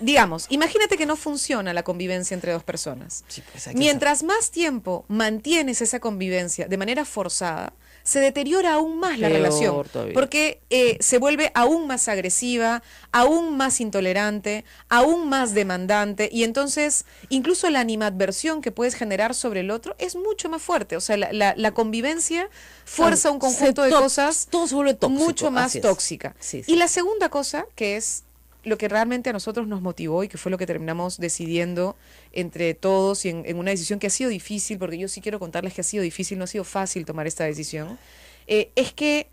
digamos, imagínate que no funciona la convivencia entre 2 personas. Sí, pues Mientras más tiempo mantienes esa convivencia de manera forzada, se deteriora aún más la relación, todavía. porque se vuelve aún más agresiva, aún más intolerante, aún más demandante, y entonces incluso la animadversión que puedes generar sobre el otro es mucho más fuerte. O sea, la convivencia fuerza un conjunto de cosas todo se vuelve tóxico, mucho más tóxica. Sí, sí. Y la segunda cosa, que es lo que realmente a nosotros nos motivó y que fue lo que terminamos decidiendo entre todos y en una decisión que ha sido difícil, porque yo sí quiero contarles que ha sido difícil, no ha sido fácil tomar esta decisión, es que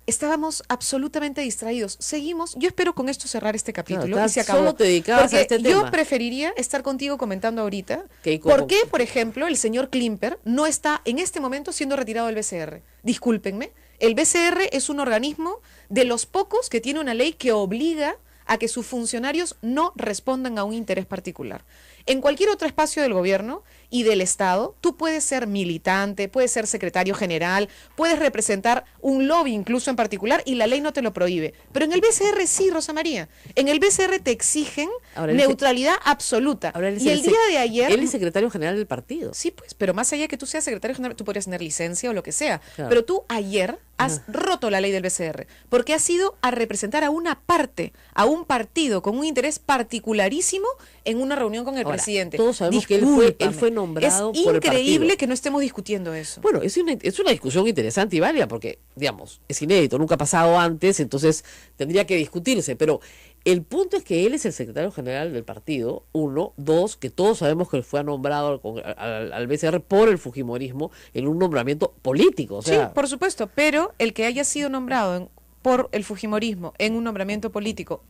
estábamos absolutamente distraídos. Seguimos, yo espero con esto cerrar este capítulo, Claro, y se acabó. solo te dedicabas porque a este yo tema. preferiría estar contigo comentando ahorita Keiko, por qué, por ejemplo, el señor Klimper no está en este momento siendo retirado del BCR. Discúlpenme, el BCR es un organismo de los pocos que tiene una ley que obliga a que sus funcionarios no respondan a un interés particular. En cualquier otro espacio del gobierno y del Estado, tú puedes ser militante, puedes ser secretario general, puedes representar un lobby incluso en particular y la ley no te lo prohíbe. Pero en el BCR sí, Rosa María. En el BCR te exigen neutralidad absoluta. Ahora y el día de ayer... Él es secretario general del partido. Sí, pues, pero más allá de que tú seas secretario general, tú podrías tener licencia o lo que sea. Claro. Pero tú ayer has roto la ley del BCR, porque has ido a representar a una parte, a un partido con un interés particularísimo en una reunión con el presidente. Todos sabemos que él fue nombrado es por el partido. increíble que no estemos discutiendo eso. Bueno, es una discusión interesante y válida porque, digamos, es inédito, nunca ha pasado antes, entonces tendría que discutirse, pero el punto es que él es el secretario general del partido, 1, 2, que todos sabemos que fue nombrado al BCR por el fujimorismo en un nombramiento político. O sea, sí, por supuesto, pero el que haya sido nombrado por el fujimorismo en un nombramiento político,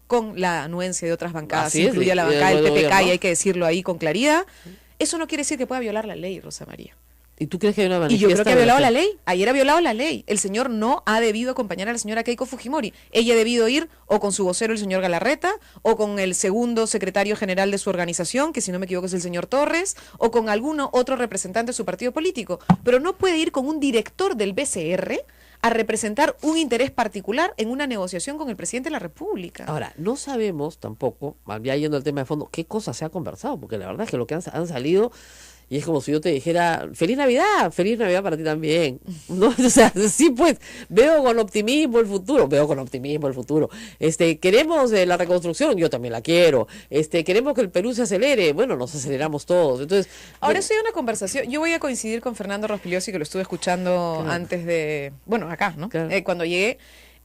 con la anuencia de otras bancadas, incluida la bancada del PPK, y hay que decirlo ahí con claridad, eso no quiere decir que pueda violar la ley, Rosa María. ¿Y tú crees que hay una Y manifiesta yo creo que ha violado la violación? ley. Ayer ha violado la ley. El señor no ha debido acompañar a la señora Keiko Fujimori. Ella ha debido ir o con su vocero, el señor Galarreta, o con el segundo secretario general de su organización, que si no me equivoco es el señor Torres, o con alguno otro representante de su partido político. Pero no puede ir con un director del BCR a representar un interés particular en una negociación con el presidente de la República. Ahora, no sabemos tampoco, ya yendo al tema de fondo, qué cosas se ha conversado, porque la verdad es que lo que han salido, y es como si yo te dijera, feliz Navidad para ti también. ¿No? O sea, sí, pues, veo con optimismo el futuro. Queremos la reconstrucción, yo también la quiero. Queremos que el Perú se acelere, bueno, nos aceleramos todos. Entonces, ahora sí hay una conversación, yo voy a coincidir con Fernando Rospigliosi, que lo estuve escuchando antes de, acá, ¿no? Claro. Cuando llegué,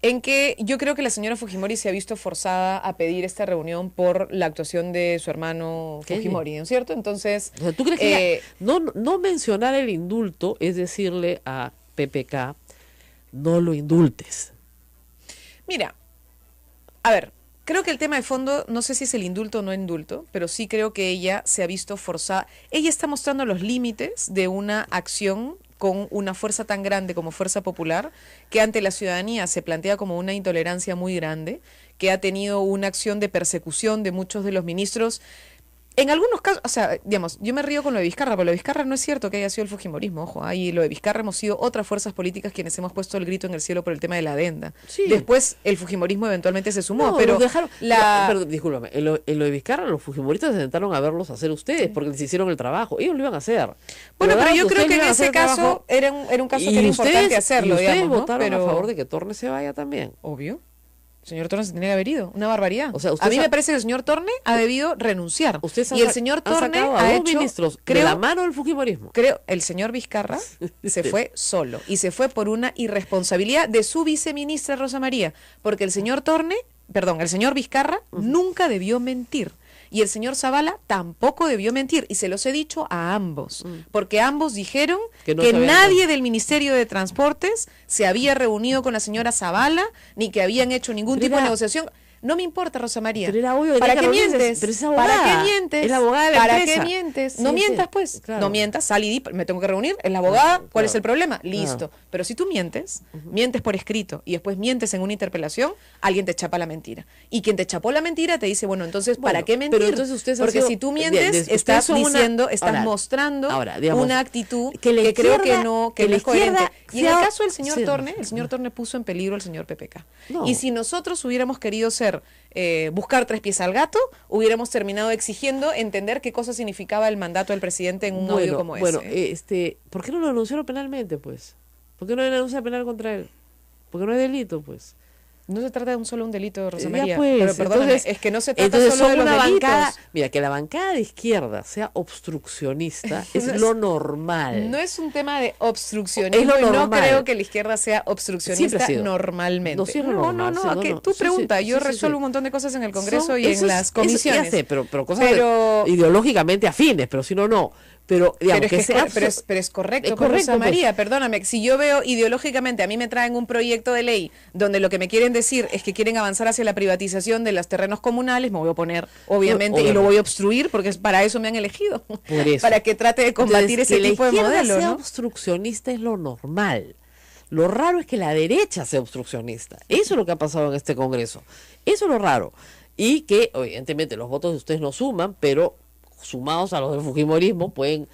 en que yo creo que la señora Fujimori se ha visto forzada a pedir esta reunión por la actuación de su hermano Fujimori, ¿no es cierto? Entonces, o sea, ¿tú crees que no mencionar el indulto es decirle a PPK, no lo indultes? Mira, a ver, creo que el tema de fondo, no sé si es el indulto o no indulto, pero sí creo que ella se ha visto forzada. Ella está mostrando los límites de una acción con una fuerza tan grande como Fuerza Popular, que ante la ciudadanía se plantea como una intolerancia muy grande, que ha tenido una acción de persecución de muchos de los ministros. En algunos casos, o sea, digamos, yo me río con lo de Vizcarra, pero lo de Vizcarra no es cierto que haya sido el fujimorismo, ojo, ahí lo de Vizcarra hemos sido otras fuerzas políticas quienes hemos puesto el grito en el cielo por el tema de la adenda. Sí. Después el fujimorismo eventualmente se sumó, No, pero los dejaron, pero discúlpame, en lo de Vizcarra los fujimoristas se sentaron a verlos hacer ustedes porque les hicieron el trabajo, ellos lo iban a hacer. bueno, pero daban yo creo ustedes que en iban a hacer ese el caso trabajo, era un caso que y era importante hacerlo, y ustedes digamos, ¿no? votaron Pero a favor de que Torne se vaya también. obvio. El señor Torne se tenía que haber ido, una barbaridad. O sea, a mí me parece que el señor Torne ha debido renunciar. Ustedes Y el señor han Torne sacado a ha dos hecho, ministros de creo, la mano del fujimorismo. el señor Vizcarra se fue solo y se fue por una irresponsabilidad de su viceministra Rosa María, porque el señor el señor Vizcarra nunca debió mentir. Y el señor Zavala tampoco debió mentir, y se los he dicho a ambos, porque ambos dijeron Que no que sabían nadie nada. del Ministerio de Transportes se había reunido con la señora Zavala, ni que habían hecho ningún Pero tipo de era- negociación. No me importa, Rosa María. Pero era obvio que ¿Para tenía qué que reunirse, mientes? pero es ¿Para abogada, qué mientes? es la abogada de la ¿Para empresa. qué mientes? Sí, No sí, mientas, pues. claro. No mientas, sal y di, me tengo que reunir, es la abogada, ¿cuál claro. es el problema? Listo. Claro. Pero si tú mientes, mientes por escrito y después mientes en una interpelación, alguien te chapa la mentira. Y quien te chapó la mentira te dice, bueno, entonces, ¿para Bueno, qué mentir? pero entonces ustedes han porque sido- si tú de- mientes, ustedes estás son una- diciendo, estás ahora- mostrando ahora, digamos, una actitud que la que creo que izquierda- no, que que no la es coherente. izquierda Y en el sea- caso del señor sí. Torne, el señor Torne puso en peligro al señor PPK. No. Y si nosotros hubiéramos querido buscar tres pies al gato, hubiéramos terminado exigiendo entender qué cosa significaba el mandato del presidente en un audio como Bueno, ese. ¿por qué no lo denunciaron penalmente, pues? ¿Por qué no hay denuncia penal contra él? Porque no hay delito, pues. No se trata de un delito, Rosa Ya, María. pues, pero perdóname, entonces- es que no se trata entonces solo de son los una delitos. bancada, mira, que la bancada de izquierda sea obstruccionista es No es- lo normal. No es un tema de obstruccionismo. Es lo y no normal. creo que la izquierda sea Siempre obstruccionista ha sido. normalmente. No, sí es lo no, normal, no, sí, no, no, que no. tú Sí, pregunta, sí, yo sí, resuelvo sí. un montón de cosas en el Congreso Son- y en eso es- las eso comisiones. ya sé, pero cosas Pero- ideológicamente afines, pero si no, no. Pero, digamos, Pero es, sea pero es correcto, es pues, correcto, Rosa pues. María, perdóname, si yo veo ideológicamente, a mí me traen un proyecto de ley donde lo que me quieren decir es que quieren avanzar hacia la privatización de los terrenos comunes, me voy a oponer, obviamente, y lo Obviamente. voy a obstruir porque es para eso me han elegido, Por eso. para que trate de combatir Entonces, ese que tipo de la izquierda modelo, sea ¿no? obstruccionista es lo normal. Lo raro es que la derecha sea obstruccionista. Eso es lo que ha pasado en este Congreso. Eso es lo raro. Y que, evidentemente, los votos de ustedes no suman, pero sumados a los del fujimorismo pueden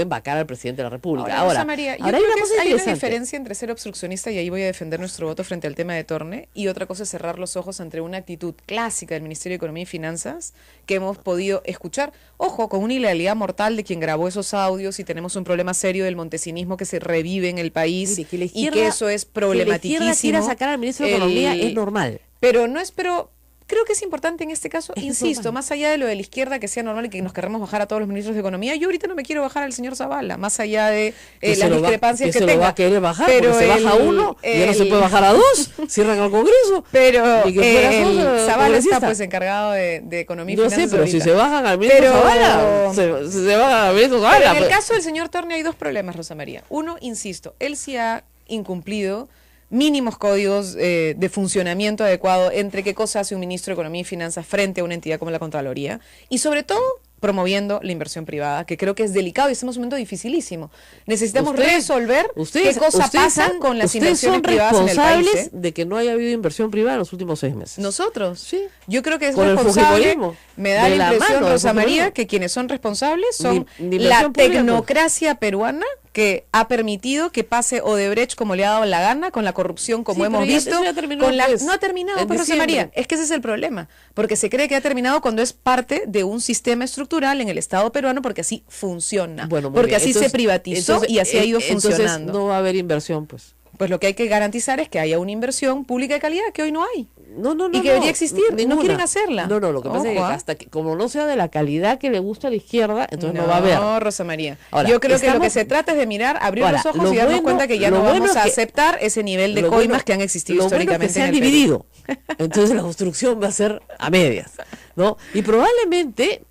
vacar al presidente de la República. Rosa Ahora, María, yo ahora creo hay una que cosa hay una interesante. diferencia entre ser obstruccionista, y ahí voy a defender nuestro voto frente al tema de Torne, y otra cosa es cerrar los ojos ante una actitud clásica del Ministerio de Economía y Finanzas que hemos podido escuchar, ojo, con una ilegalidad mortal de quien grabó esos audios, y tenemos un problema serio del montesinismo que se revive en el país. Mire, que la y izquierda- que eso es que la izquierda problematiquísimo. quiera sacar al ministro de Economía es normal. Pero no es, pero creo que es importante en este caso, Es insisto, normal. más allá de lo de la izquierda que sea normal y que nos querramos bajar a todos los ministros de Economía, yo ahorita no me quiero bajar al señor Zavala, más allá de Que se las lo va- discrepancias que que se tenga. lo va a querer bajar, Pero porque se baja el- uno y ya no se el- puede bajar a dos. Cierran el Congreso. Pero Ni que fuera el socio Zavala está congresista. pues encargado de Economía y No sé, Finanzas pero si ahorita. se bajan al ministro Pero- Zavala, se bajan al ministro Pero Zavala. en el pues. caso del señor Torne hay dos problemas, Rosa María. Uno, insisto, él sí ha incumplido mínimos códigos de funcionamiento adecuado entre qué cosa hace un ministro de Economía y Finanzas frente a una entidad como la Contraloría, y sobre todo promoviendo la inversión privada, que creo que es delicado y estamos en un momento dificilísimo. Necesitamos resolver qué cosas pasan con las inversiones son privadas en el país. responsables de que no haya habido inversión privada en los últimos 6 meses. Nosotros, Sí. yo creo que es Con el responsable. fujimorismo. Me da De la la impresión, mano del Rosa María, fujimorismo. que quienes son responsables son Ni la inversión pública, pues. tecnocracia peruana, que ha permitido que pase Odebrecht como le ha dado la gana, con la corrupción como Sí, hemos pero ya- visto. eso ya terminó, con pues, no ha terminado, en pues, Rosa diciembre. María. Es que ese es el problema, porque se cree que ha terminado cuando es parte de un sistema estructural en el Estado peruano, porque así funciona, Bueno, muy porque bien. así Entonces- se privatizó entonces, y así ha ido entonces funcionando. no va a haber inversión, pues. Pues lo que hay que garantizar es que haya una inversión pública de calidad, que hoy no hay. No, Y que debería existir, y no ninguna. quieren hacerla. No, lo que pasa es que Ojo, ¿ah? hasta que, como no sea de la calidad que le gusta a la izquierda, entonces no va a haber. No, Rosa María. Ahora, Yo creo que lo estamos- que se trata es de mirar, abrir Ahora, los ojos lo y darnos bueno- cuenta que ya lo no bueno vamos es a que- aceptar ese nivel de Lo coimas bueno- que han existido lo bueno es históricamente que se en han el Perú. dividido. Entonces la obstrucción va a ser a medias, ¿no? Y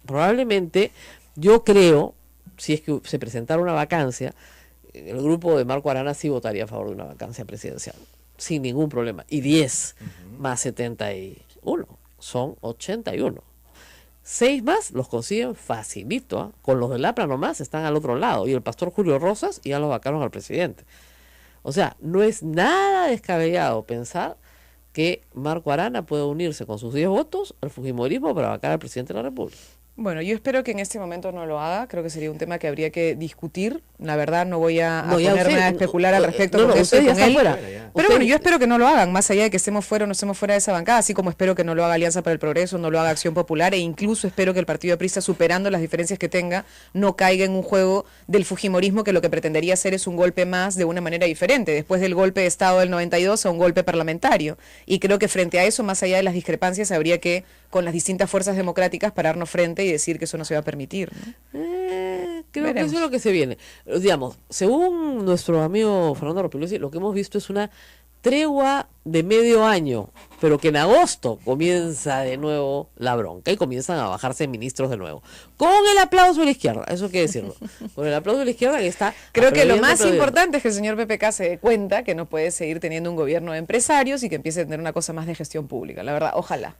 probablemente, yo creo, si es que se presentara una vacancia, el grupo de Marco Arana sí votaría a favor de una vacancia presidencial, sin ningún problema. Y 10 más 71. son 81. 6 más los consiguen facilito, ¿eh? Con los del APRA nomás están al otro lado. Y el pastor Julio Rosas ya lo vacaron al presidente. O sea, no es nada descabellado pensar que Marco Arana puede unirse con sus 10 votos al fujimorismo para vacar al presidente de la República. Bueno, yo espero que en este momento no lo haga. Creo que sería un tema que habría que discutir. La verdad, no voy a ponerme a especular al respecto con eso y con él. Pero bueno, yo espero que no lo hagan, más allá de que estemos fuera o no estemos fuera de esa bancada, así como espero que no lo haga Alianza para el Progreso, no lo haga Acción Popular, e incluso espero que el Partido Aprista, superando las diferencias que tenga, no caiga en un juego del fujimorismo que lo que pretendería hacer es un golpe más de una manera diferente, después del golpe de Estado del 92 a un golpe parlamentario. Y creo que frente a eso, más allá de las discrepancias, habría que, con las distintas fuerzas democráticas, pararnos frente y decir que eso no se va a permitir, ¿no? Creo Veremos. que eso es lo que se viene. Digamos, según nuestro amigo Fernando Ropilosi, lo que hemos visto es una tregua de medio año, pero que en agosto comienza de nuevo la bronca y comienzan a bajarse ministros de nuevo. Con el aplauso de la izquierda, eso hay que decirlo. Con el aplauso de la izquierda que está... Creo que lo más aplaudiendo. importante es que el señor PPK se dé cuenta que no puede seguir teniendo un gobierno de empresarios y que empiece a tener una cosa más de gestión pública. La verdad, ojalá.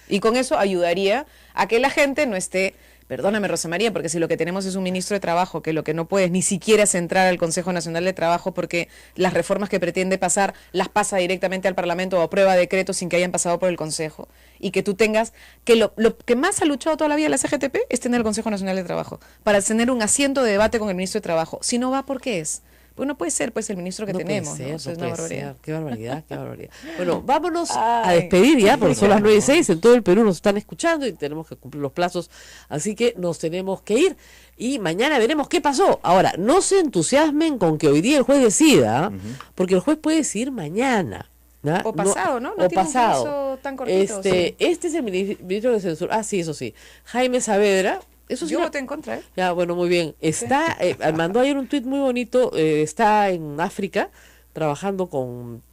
Y con eso ayudaría a que la gente no esté... Perdóname, Rosa María, porque si lo que tenemos es un ministro de Trabajo que lo que no puede es ni siquiera es entrar al Consejo Nacional de Trabajo porque las reformas que pretende pasar las pasa directamente al Parlamento o aprueba decretos sin que hayan pasado por el Consejo, y que tú tengas que lo que más ha luchado toda la vida la CGTP es tener el Consejo Nacional de Trabajo, para tener un asiento de debate con el ministro de Trabajo. Si no va, ¿por qué es? Pues no puede ser pues el ministro que No tenemos, puede ser, ¿no? Eso es no una puede barbaridad. ser. Qué barbaridad, qué barbaridad. Bueno, vámonos a Ay. despedir ya, porque son las 9:06, en todo el Perú nos están escuchando y tenemos que cumplir los plazos, así que nos tenemos que ir y mañana veremos qué pasó. Ahora, no se entusiasmen con que hoy día el juez decida, porque el juez puede decidir mañana. ¿ya? O pasado, ¿no? No o tiene un pasado. plazo tan cortito, Este es el ministro de Censura. Ah, sí, eso sí. Jaime Saavedra. Eso sí, Yo no- voté en contra, ¿eh? Ya, bueno, muy bien. Está, mandó ayer un tuit muy bonito, está en África, trabajando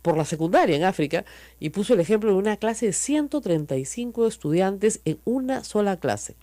por la secundaria en África, y puso el ejemplo de una clase de 135 estudiantes en una sola clase.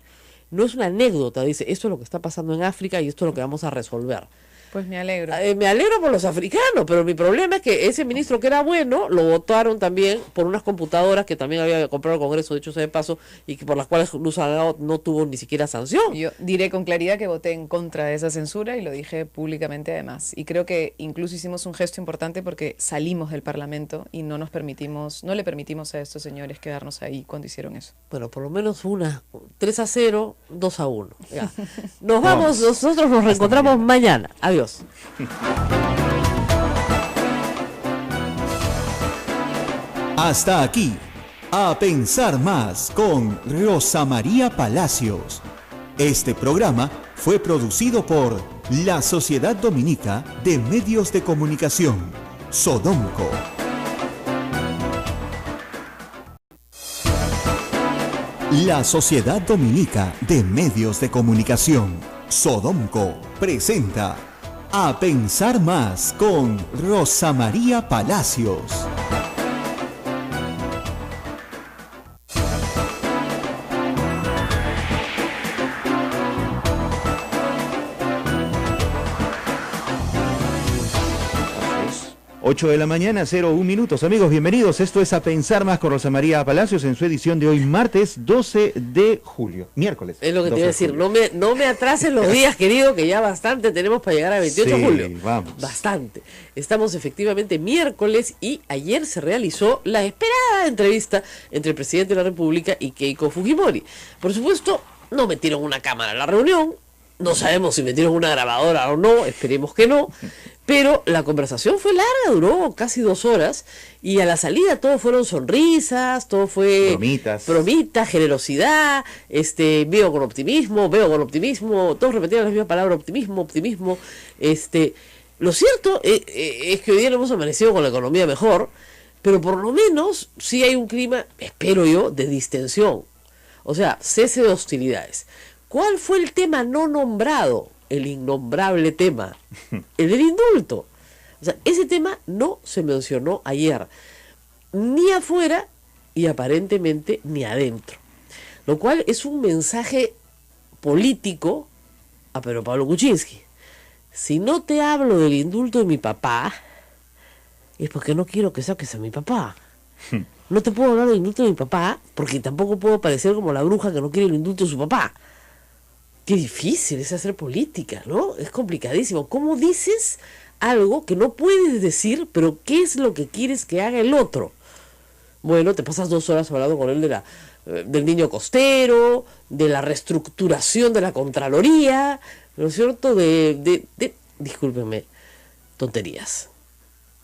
No es una anécdota, dice, esto es lo que está pasando en África y esto es lo que vamos a resolver. Pues me alegro. Me alegro por los africanos, pero mi problema es que ese ministro que era bueno, lo votaron también por unas computadoras que también había comprado el Congreso, dicho sea de paso, y que por las cuales Luz Salgado no tuvo ni siquiera sanción. Yo diré con claridad que voté en contra de esa censura y lo dije públicamente además. Y creo que incluso hicimos un gesto importante porque salimos del Parlamento y no le permitimos a estos señores quedarnos ahí cuando hicieron eso. Bueno, por lo menos 3-0, 2-1. Ya. Nos vamos, nosotros nos reencontramos mañana. Adiós. Hasta aquí, A Pensar Más con Rosa María Palacios. Este programa fue producido por la Sociedad Dominica de Medios de Comunicación, Sodomco. La Sociedad Dominica de Medios de Comunicación, Sodomco, presenta A Pensar Más con Rosa María Palacios. Ocho de la mañana, 01 minutos. Amigos, bienvenidos. Esto es A Pensar Más con Rosa María Palacios en su edición de hoy, martes 12 de julio. Miércoles. Es lo que te 12 iba a de decir, julio. no me atrases los días, querido, que ya bastante tenemos para llegar a 28 de Sí, julio. vamos. Bastante. Estamos efectivamente miércoles y ayer se realizó la esperada entrevista entre el presidente de la República y Keiko Fujimori. Por supuesto, no metieron una cámara a la reunión, no sabemos si metieron una grabadora o no, esperemos que no, pero la conversación fue larga, duró casi 2 horas y a la salida todo fueron sonrisas, todo fue bromitas, generosidad, veo con optimismo, todos repetían la misma palabra, optimismo, lo cierto es que hoy día no hemos amanecido con la economía mejor, pero por lo menos sí hay un clima, espero yo, de distensión, o sea, cese de hostilidades. ¿Cuál fue el tema no nombrado? El innombrable tema, el del indulto. O sea, ese tema no se mencionó ayer, ni afuera y aparentemente ni adentro. Lo cual es un mensaje político a Pedro Pablo Kuczynski. Si no te hablo del indulto de mi papá, es porque no quiero que saques a mi papá. No te puedo hablar del indulto de mi papá, porque tampoco puedo parecer como la bruja que no quiere el indulto de su papá. Qué difícil es hacer política, ¿no? Es complicadísimo. ¿Cómo dices algo que no puedes decir, pero qué es lo que quieres que haga el otro? Bueno, te pasas 2 horas hablando con él del niño costero, de la reestructuración de la Contraloría, ¿no es cierto? Discúlpenme, tonterías.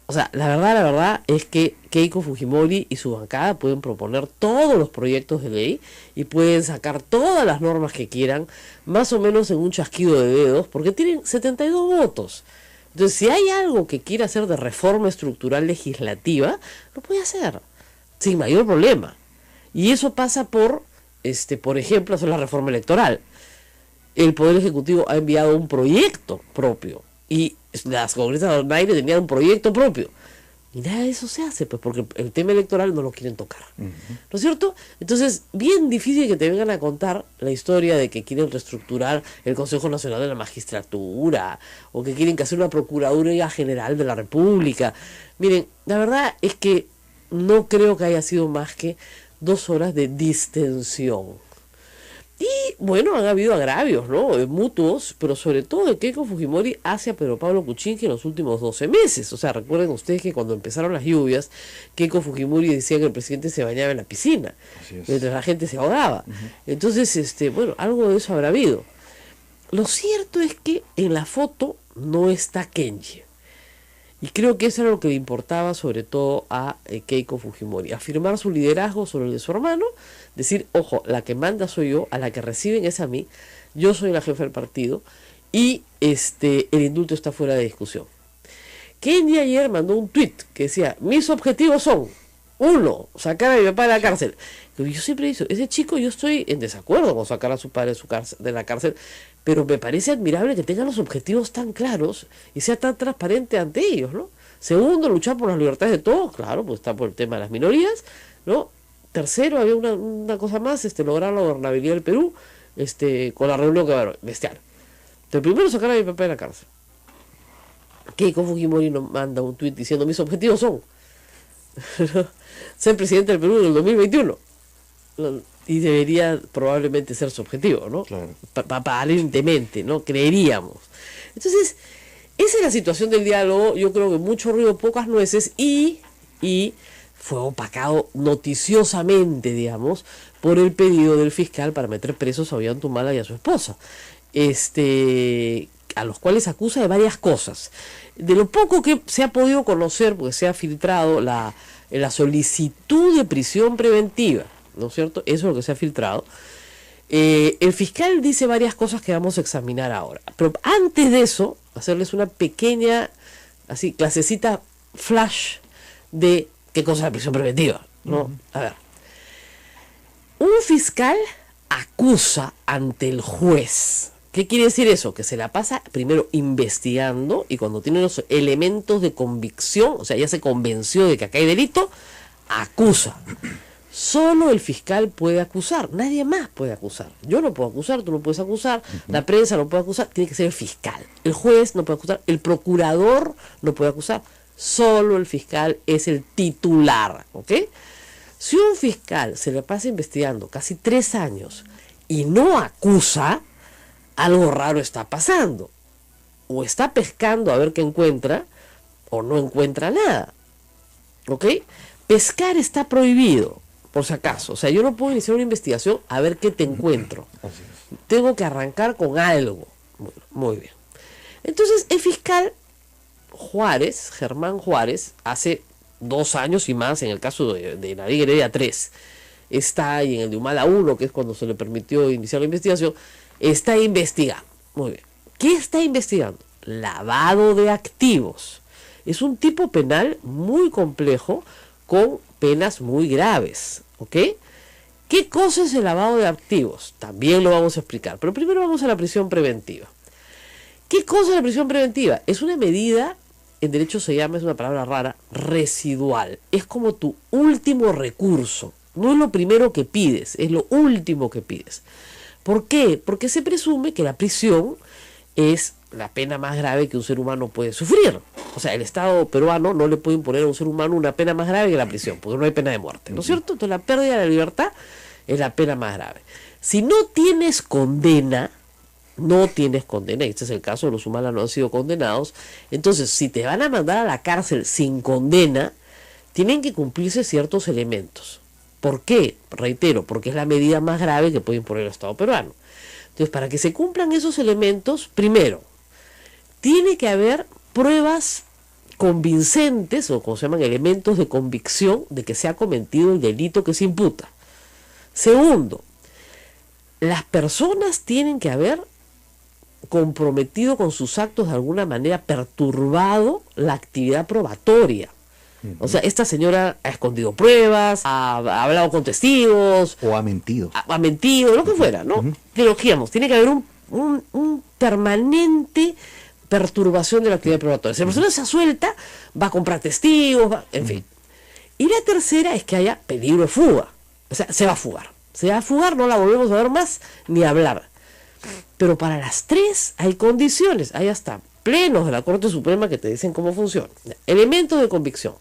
O sea, la verdad es que Keiko Fujimori y su bancada pueden proponer todos los proyectos de ley y pueden sacar todas las normas que quieran, más o menos en un chasquido de dedos, porque tienen 72 votos. Entonces, si hay algo que quiera hacer de reforma estructural legislativa, lo puede hacer, sin mayor problema. Y eso pasa por ejemplo, hacer la reforma electoral. El Poder Ejecutivo ha enviado un proyecto propio y las congresas online tenían un proyecto propio. Y nada de eso se hace, pues porque el tema electoral no lo quieren tocar. ¿No es cierto? Entonces, bien difícil que te vengan a contar la historia de que quieren reestructurar el Consejo Nacional de la Magistratura o que quieren que hacer una Procuraduría General de la República. Miren, la verdad es que no creo que haya sido más que 2 horas de distensión. Y bueno, han habido agravios, ¿no? Mutuos, pero sobre todo de Keiko Fujimori hacia Pedro Pablo Kuczynski en los últimos 12 meses. O sea, recuerden ustedes que cuando empezaron las lluvias, Keiko Fujimori decía que el presidente se bañaba en la piscina, mientras la gente se ahogaba. Entonces, bueno, algo de eso habrá habido. Lo cierto es que en la foto no está Kenji. Y creo que eso era lo que le importaba sobre todo a Keiko Fujimori, afirmar su liderazgo sobre el de su hermano, decir, ojo, la que manda soy yo, a la que reciben es a mí, yo soy la jefa del partido y el indulto está fuera de discusión. Kenji ayer mandó un tuit que decía, mis objetivos son, 1, sacar a mi papá de la cárcel. Yo siempre he dicho, ese chico, yo estoy en desacuerdo con sacar a su padre de la cárcel, pero me parece admirable que tenga los objetivos tan claros y sea tan transparente ante ellos, ¿no? 2, luchar por las libertades de todos, claro, pues está por el tema de las minorías, ¿no? 3, había una cosa más, lograr la gobernabilidad del Perú, con la reunión que va a haber, bestial. Entonces, primero sacar a mi papá de la cárcel. Keiko Fujimori nos manda un tuit diciendo, mis objetivos son ser presidente del Perú en el 2021. Y debería probablemente ser su objetivo, ¿no? Claro. Aparentemente, ¿no? Creeríamos. Entonces, esa es la situación del diálogo. Yo creo que mucho ruido, pocas nueces, y fue opacado noticiosamente, digamos, por el pedido del fiscal para meter presos a Ollantumala y a su esposa, a los cuales acusa de varias cosas. De lo poco que se ha podido conocer, porque se ha filtrado la solicitud de prisión preventiva, ¿no es cierto? Eso es lo que se ha filtrado. El fiscal dice varias cosas que vamos a examinar ahora. Pero antes de eso, hacerles una pequeña, así, clasecita flash de qué cosa es la prisión preventiva, ¿no? A ver. Un fiscal acusa ante el juez. ¿Qué quiere decir eso? Que se la pasa primero investigando y cuando tiene los elementos de convicción, o sea, ya se convenció de que acá hay delito, acusa. Solo el fiscal puede acusar, nadie más puede acusar. Yo no puedo acusar, tú no puedes acusar, la prensa no puede acusar, tiene que ser el fiscal. El juez no puede acusar, el procurador no puede acusar, solo el fiscal es el titular, ¿ok? Si un fiscal se le pasa investigando casi 3 años y no acusa, algo raro está pasando. O está pescando a ver qué encuentra, o no encuentra nada, ¿ok? Pescar está prohibido. Por si acaso, o sea, yo no puedo iniciar una investigación a ver qué te encuentro. Tengo que arrancar con algo. Bueno, muy bien. Entonces, el fiscal Juárez, Germán Juárez, hace 2 años y más, en el caso de Nadia Heredia 3, está ahí en el de Humala 1, que es cuando se le permitió iniciar la investigación, está investigando. Muy bien. ¿Qué está investigando? Lavado de activos. Es un tipo penal muy complejo con penas muy graves, ¿ok? ¿Qué cosa es el lavado de activos? También lo vamos a explicar, pero primero vamos a la prisión preventiva. ¿Qué cosa es la prisión preventiva? Es una medida, en derecho se llama, es una palabra rara, residual. Es como tu último recurso. No es lo primero que pides, es lo último que pides. ¿Por qué? Porque se presume que la prisión es la pena más grave que un ser humano puede sufrir. o sea, el Estado peruano no le puede imponer a un ser humano una pena más grave que la prisión, porque no hay pena de muerte, ¿no es cierto? Entonces la pérdida de la libertad es la pena más grave. Si no tienes condena, y este es el caso, los humanos no han sido condenados, entonces si te van a mandar a la cárcel sin condena, tienen que cumplirse ciertos elementos. ¿Por qué? Reitero, porque es la medida más grave que puede imponer el Estado peruano. Entonces, para que se cumplan esos elementos, primero, tiene que haber pruebas convincentes, o como se llaman, elementos de convicción de que se ha cometido el delito que se imputa. Segundo, las personas tienen que haber comprometido con sus actos de alguna manera, perturbado la actividad probatoria. O sea, esta señora ha escondido pruebas, ha hablado con testigos. O ha mentido. Ha mentido, lo que fuera, ¿no? Digamos, tiene que haber un permanente perturbación de la actividad probatoria. Si la persona se suelta, va a comprar testigos, en fin. Y la tercera es que haya peligro de fuga. O sea, se va a fugar. Se va a fugar, no la volvemos a ver más, ni a hablar. Pero para las tres hay condiciones. Hay hasta plenos de la Corte Suprema que te dicen cómo funciona. Elementos de convicción.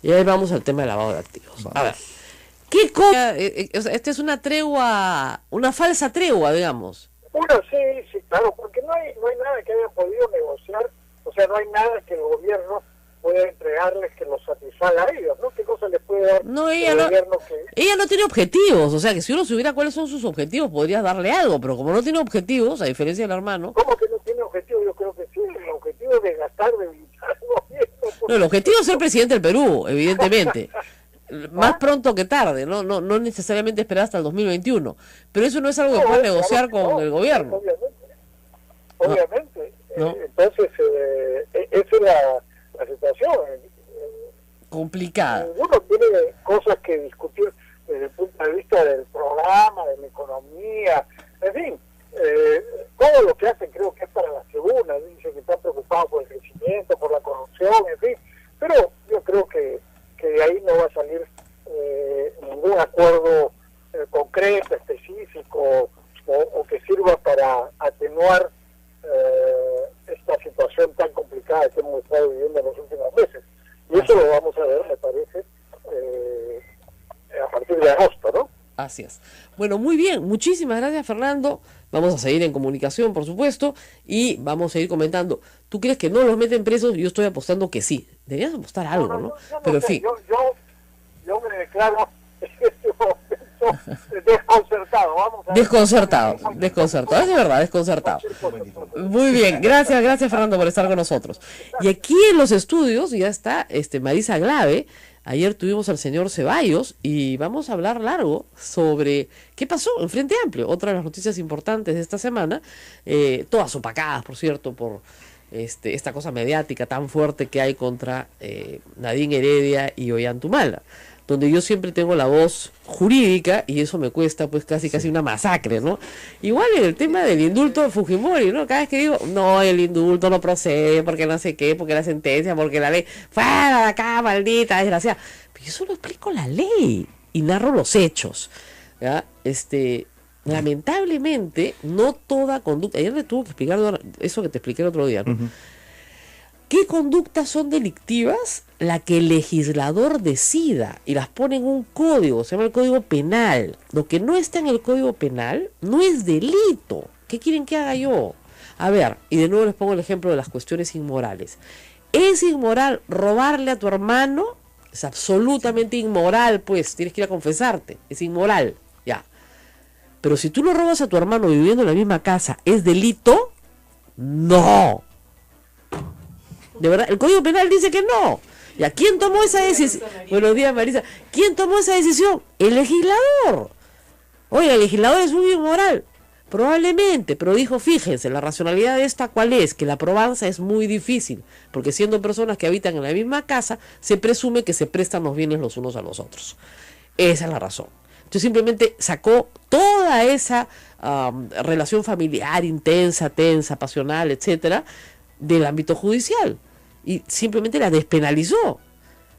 Y ahí vamos al tema del lavado de activos. Vamos. A ver, ¿qué cosa? O sea, esta es una tregua, una falsa tregua, digamos. Sí, claro, porque no hay nada que haya podido negociar, o sea, no hay nada que el gobierno pueda entregarles que los satisfaga a ellos, ¿no? ¿Qué cosa les puede dar No, el ella gobierno que... ella no tiene objetivos, o sea, que si uno supiera cuáles son sus objetivos, podrías darle algo, pero como no tiene objetivos, a diferencia del hermano... ¿Cómo que no tiene objetivo? Yo creo que sí, el objetivo es desgastar, debilitar al gobierno. No, el objetivo es ser presidente del Perú, evidentemente. Más pronto que tarde, no necesariamente esperar hasta el 2021. Pero eso no es algo que pueda negociar con el gobierno. Obviamente. No. Entonces, esa es la situación. Complicada. Uno tiene cosas que discutir desde el punto de vista del programa, de la economía, en fin. Todo lo que hacen creo que es para la tribuna. Dicen que están preocupados por el crecimiento, por la corrupción, en fin. Pero yo creo que de ahí no va a salir ningún acuerdo concreto, específico, o que sirva para atenuar esta situación tan complicada que hemos estado viviendo en los últimos meses. Y eso lo vamos a ver, me parece, a partir de agosto, ¿no? Así es. Bueno, muy bien. Muchísimas gracias, Fernando. Vamos a seguir en comunicación, por supuesto, y vamos a seguir comentando. ¿Tú crees que no los meten presos? Yo estoy apostando que sí. Deberías apostar algo, ¿no? Pero en fin. Yo me declaro en este momento desconcertado. Vamos a Desconcertado. Es de verdad, desconcertado. Muy bien, gracias Fernando por estar con nosotros. Y aquí en los estudios ya está Marisa Glave. Ayer tuvimos al señor Ceballos y vamos a hablar largo sobre qué pasó en Frente Amplio, otra de las noticias importantes de esta semana, todas opacadas, por cierto, por esta cosa mediática tan fuerte que hay contra Nadine Heredia y Ollantumala, donde yo siempre tengo la voz jurídica y eso me cuesta pues casi una masacre, ¿no? Igual en el tema del indulto de Fujimori, ¿no? Cada vez que digo, no, el indulto no procede, porque no sé qué, porque la sentencia, porque la ley, fuera de acá, maldita, desgraciada. Pero yo solo explico la ley y narro los hechos, ¿ya? Lamentablemente, no toda conducta, ayer le tuve que explicar eso que te expliqué el otro día, ¿no? ¿Qué conductas son delictivas? La que el legislador decida y las pone en un código, se llama el Código Penal. Lo que no está en el Código Penal no es delito. ¿Qué quieren que haga yo? A ver, y de nuevo les pongo el ejemplo de las cuestiones inmorales. ¿Es inmoral robarle a tu hermano? Es absolutamente inmoral, pues, tienes que ir a confesarte. Es inmoral, ya. Pero si tú lo robas a tu hermano viviendo en la misma casa, ¿es delito? No. De verdad, el Código Penal dice que no. ¿Y a quién tomó esa decisión? Buenos días, Marisa. ¿Quién tomó esa decisión? El legislador. Oye, el legislador es un inmoral. Probablemente, pero dijo, fíjense, la racionalidad de esta, ¿cuál es? Que la probanza es muy difícil, porque siendo personas que habitan en la misma casa, se presume que se prestan los bienes los unos a los otros. Esa es la razón. Entonces simplemente sacó toda esa relación familiar intensa, tensa, pasional, etcétera, del ámbito judicial y simplemente la despenalizó.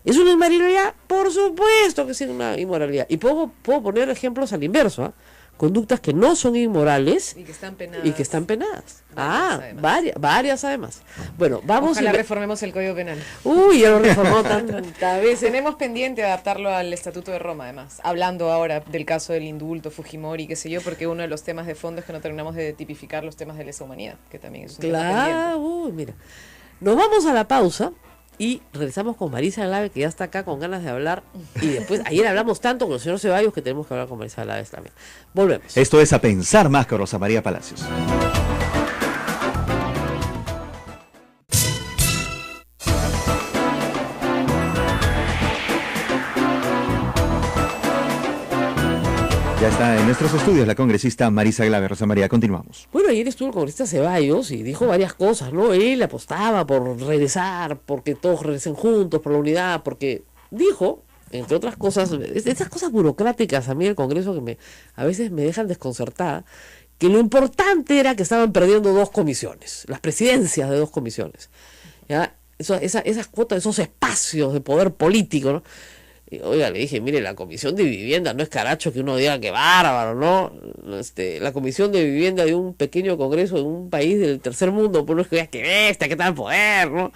¿Es una inmoralidad? Por supuesto que sí es una inmoralidad. Y puedo poner ejemplos al inverso, ¿eh? conductas que no son inmorales Y que están penadas. y que están penadas. Además. Varias además. Bueno, vamos Ojalá a... reformemos el Código Penal. Uy, ya lo reformó tantas veces. Tenemos pendiente adaptarlo al Estatuto de Roma, además. Hablando ahora del caso del indulto, Fujimori, qué sé yo, porque uno de los temas de fondo es que no terminamos de tipificar los temas de lesa humanidad, que también es un tema pendiente. Claro, uy, mira. Nos vamos a la pausa y regresamos con Marisa Glave, que ya está acá con ganas de hablar. Y después, ayer hablamos tanto con el señor Ceballos que tenemos que hablar con Marisa Glave también. Volvemos. Esto es A Pensar Más con Rosa María Palacios. Ya está en nuestros estudios la congresista Marisa Glave. Rosa María, continuamos. Bueno, ayer estuvo el congresista Ceballos y dijo varias cosas, ¿no? Él apostaba por regresar, porque todos regresen juntos, por la unidad, porque dijo, entre otras cosas, esas cosas burocráticas a mí del Congreso que a veces me dejan desconcertada, que lo importante era que estaban perdiendo 2 comisiones, las presidencias de 2 comisiones. ¿Ya? Esas cuotas, esos espacios de poder político, ¿no? Y, oiga, le dije, mire, la comisión de vivienda no es caracho que uno diga que bárbaro, ¿no? La comisión de vivienda de un pequeño congreso en un país del tercer mundo, pues no es que veas que bestia, que tal poder, ¿no?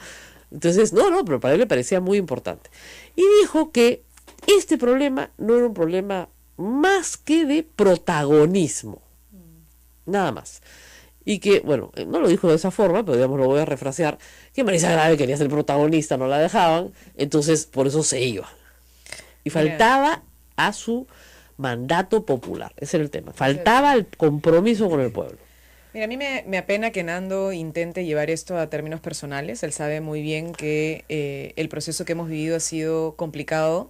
Entonces, no, pero para él le parecía muy importante. Y dijo que este problema no era un problema más que de protagonismo. Nada más. Y que, bueno, no lo dijo de esa forma, pero digamos, lo voy a refrasear, que Marisa Glave quería ser protagonista, no la dejaban, entonces por eso se iba. Y faltaba a su mandato popular, ese era el tema. Faltaba el compromiso con el pueblo. Mira, a mí me apena que Nando intente llevar esto a términos personales. Él sabe muy bien que el proceso que hemos vivido ha sido complicado.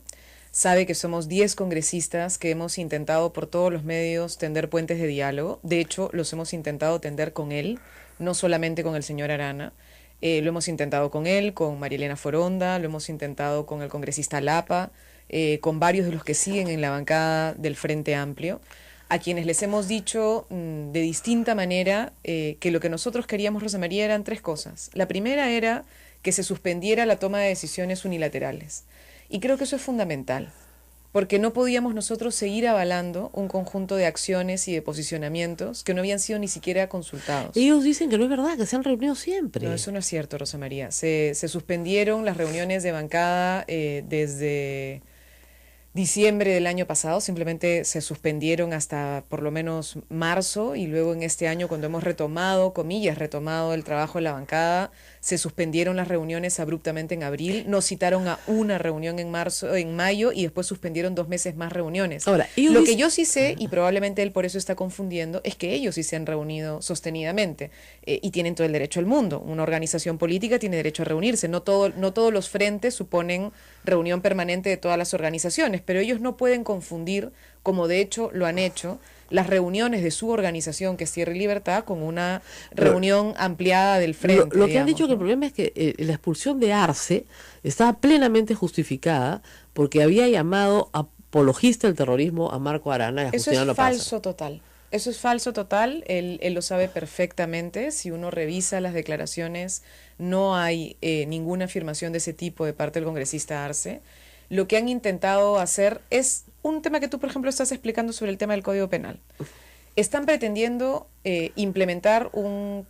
Sabe que somos 10 congresistas que hemos intentado por todos los medios tender puentes de diálogo. De hecho, los hemos intentado tender con él, no solamente con el señor Arana. Lo hemos intentado con él, con María Elena Foronda, lo hemos intentado con el congresista Lapa, con varios de los que siguen en la bancada del Frente Amplio, a quienes les hemos dicho de distinta manera que lo que nosotros queríamos, Rosa María, eran 3 cosas. La primera era que se suspendiera la toma de decisiones unilaterales. Y creo que eso es fundamental, porque no podíamos nosotros seguir avalando un conjunto de acciones y de posicionamientos que no habían sido ni siquiera consultados. Ellos dicen que no es verdad, que se han reunido siempre. No, eso no es cierto, Rosa María. Se suspendieron las reuniones de bancada desde diciembre del año pasado, simplemente se suspendieron hasta por lo menos marzo, y luego en este año, cuando hemos retomado, comillas, retomado el trabajo en la bancada, se suspendieron las reuniones abruptamente en abril, nos citaron a una reunión en mayo, y después suspendieron 2 meses más reuniones. Ahora, lo que yo sí sé, y probablemente él por eso está confundiendo, es que ellos sí se han reunido sostenidamente, y tienen todo el derecho del mundo. Una organización política tiene derecho a reunirse, no todos los frentes suponen reunión permanente de todas las organizaciones, pero ellos no pueden confundir, como de hecho lo han hecho, las reuniones de su organización, que es Tierra y Libertad, con una reunión ampliada del frente. Lo que han dicho, ¿no? Que el problema es que la expulsión de Arce estaba plenamente justificada porque había llamado apologista del terrorismo a Marco Arana y a Justiniano Paz. Eso es falso total. Eso es falso total, él lo sabe perfectamente. Si uno revisa las declaraciones, no hay ninguna afirmación de ese tipo de parte del congresista Arce. Lo que han intentado hacer es un tema que tú, por ejemplo, estás explicando sobre el tema del Código Penal. Están pretendiendo implementar una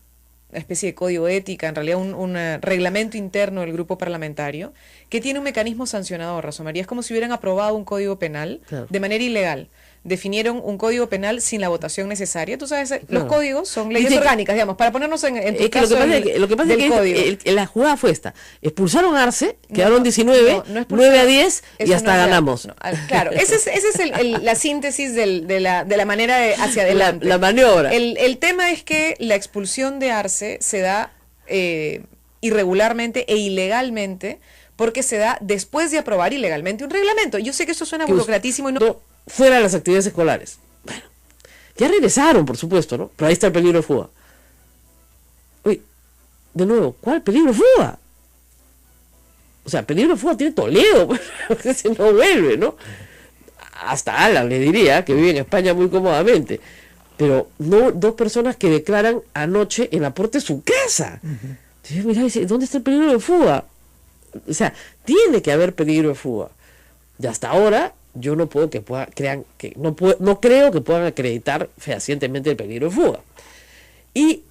especie de código de ética, en realidad un reglamento interno del grupo parlamentario, que tiene un mecanismo sancionador, Rosa María. Es como si hubieran aprobado un Código Penal de manera ilegal. Definieron un código penal sin la votación necesaria. Tú sabes, los códigos son leyes orgánicas, digamos, para ponernos en tu caso lo que pasa es que la jugada fue esta. Expulsaron a Arce, quedaron 19, no 9 a 10 y hasta no ganamos. Claro, esa es la síntesis de la manera de hacia adelante. La maniobra. El tema es que la expulsión de Arce se da irregularmente e ilegalmente, porque se da después de aprobar ilegalmente un reglamento. Yo sé que eso suena burocratísimo y no... Fuera de las actividades escolares. Bueno, ya regresaron, por supuesto, ¿no? Pero ahí está el peligro de fuga. Oye, de nuevo, ¿cuál peligro de fuga? O sea, peligro de fuga tiene Toledo, porque se no vuelve, ¿no? Hasta Alan le diría, que vive en España muy cómodamente. Pero no 2 personas que declaran anoche en la puerta de su casa. Entonces, mira, dice, ¿dónde está el peligro de fuga? O sea, tiene que haber peligro de fuga. Y hasta ahora yo no puedo que crean que no creo que puedan acreditar fehacientemente el peligro de fuga. Y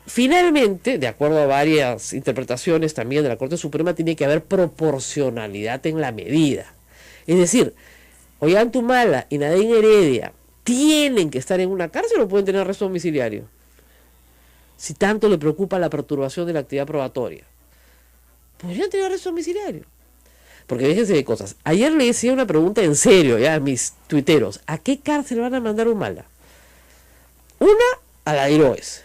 finalmente, de acuerdo a varias interpretaciones también de la Corte Suprema, tiene que haber proporcionalidad en la medida. Es decir, Ollanta y Nadine Heredia tienen que estar en una cárcel o pueden tener arresto domiciliario. Si tanto le preocupa la perturbación de la actividad probatoria, podrían tener arresto domiciliario. Porque déjense de cosas. Ayer le decía una pregunta en serio ya a mis tuiteros. ¿A qué cárcel van a mandar Humala? Una, a la de Iroes.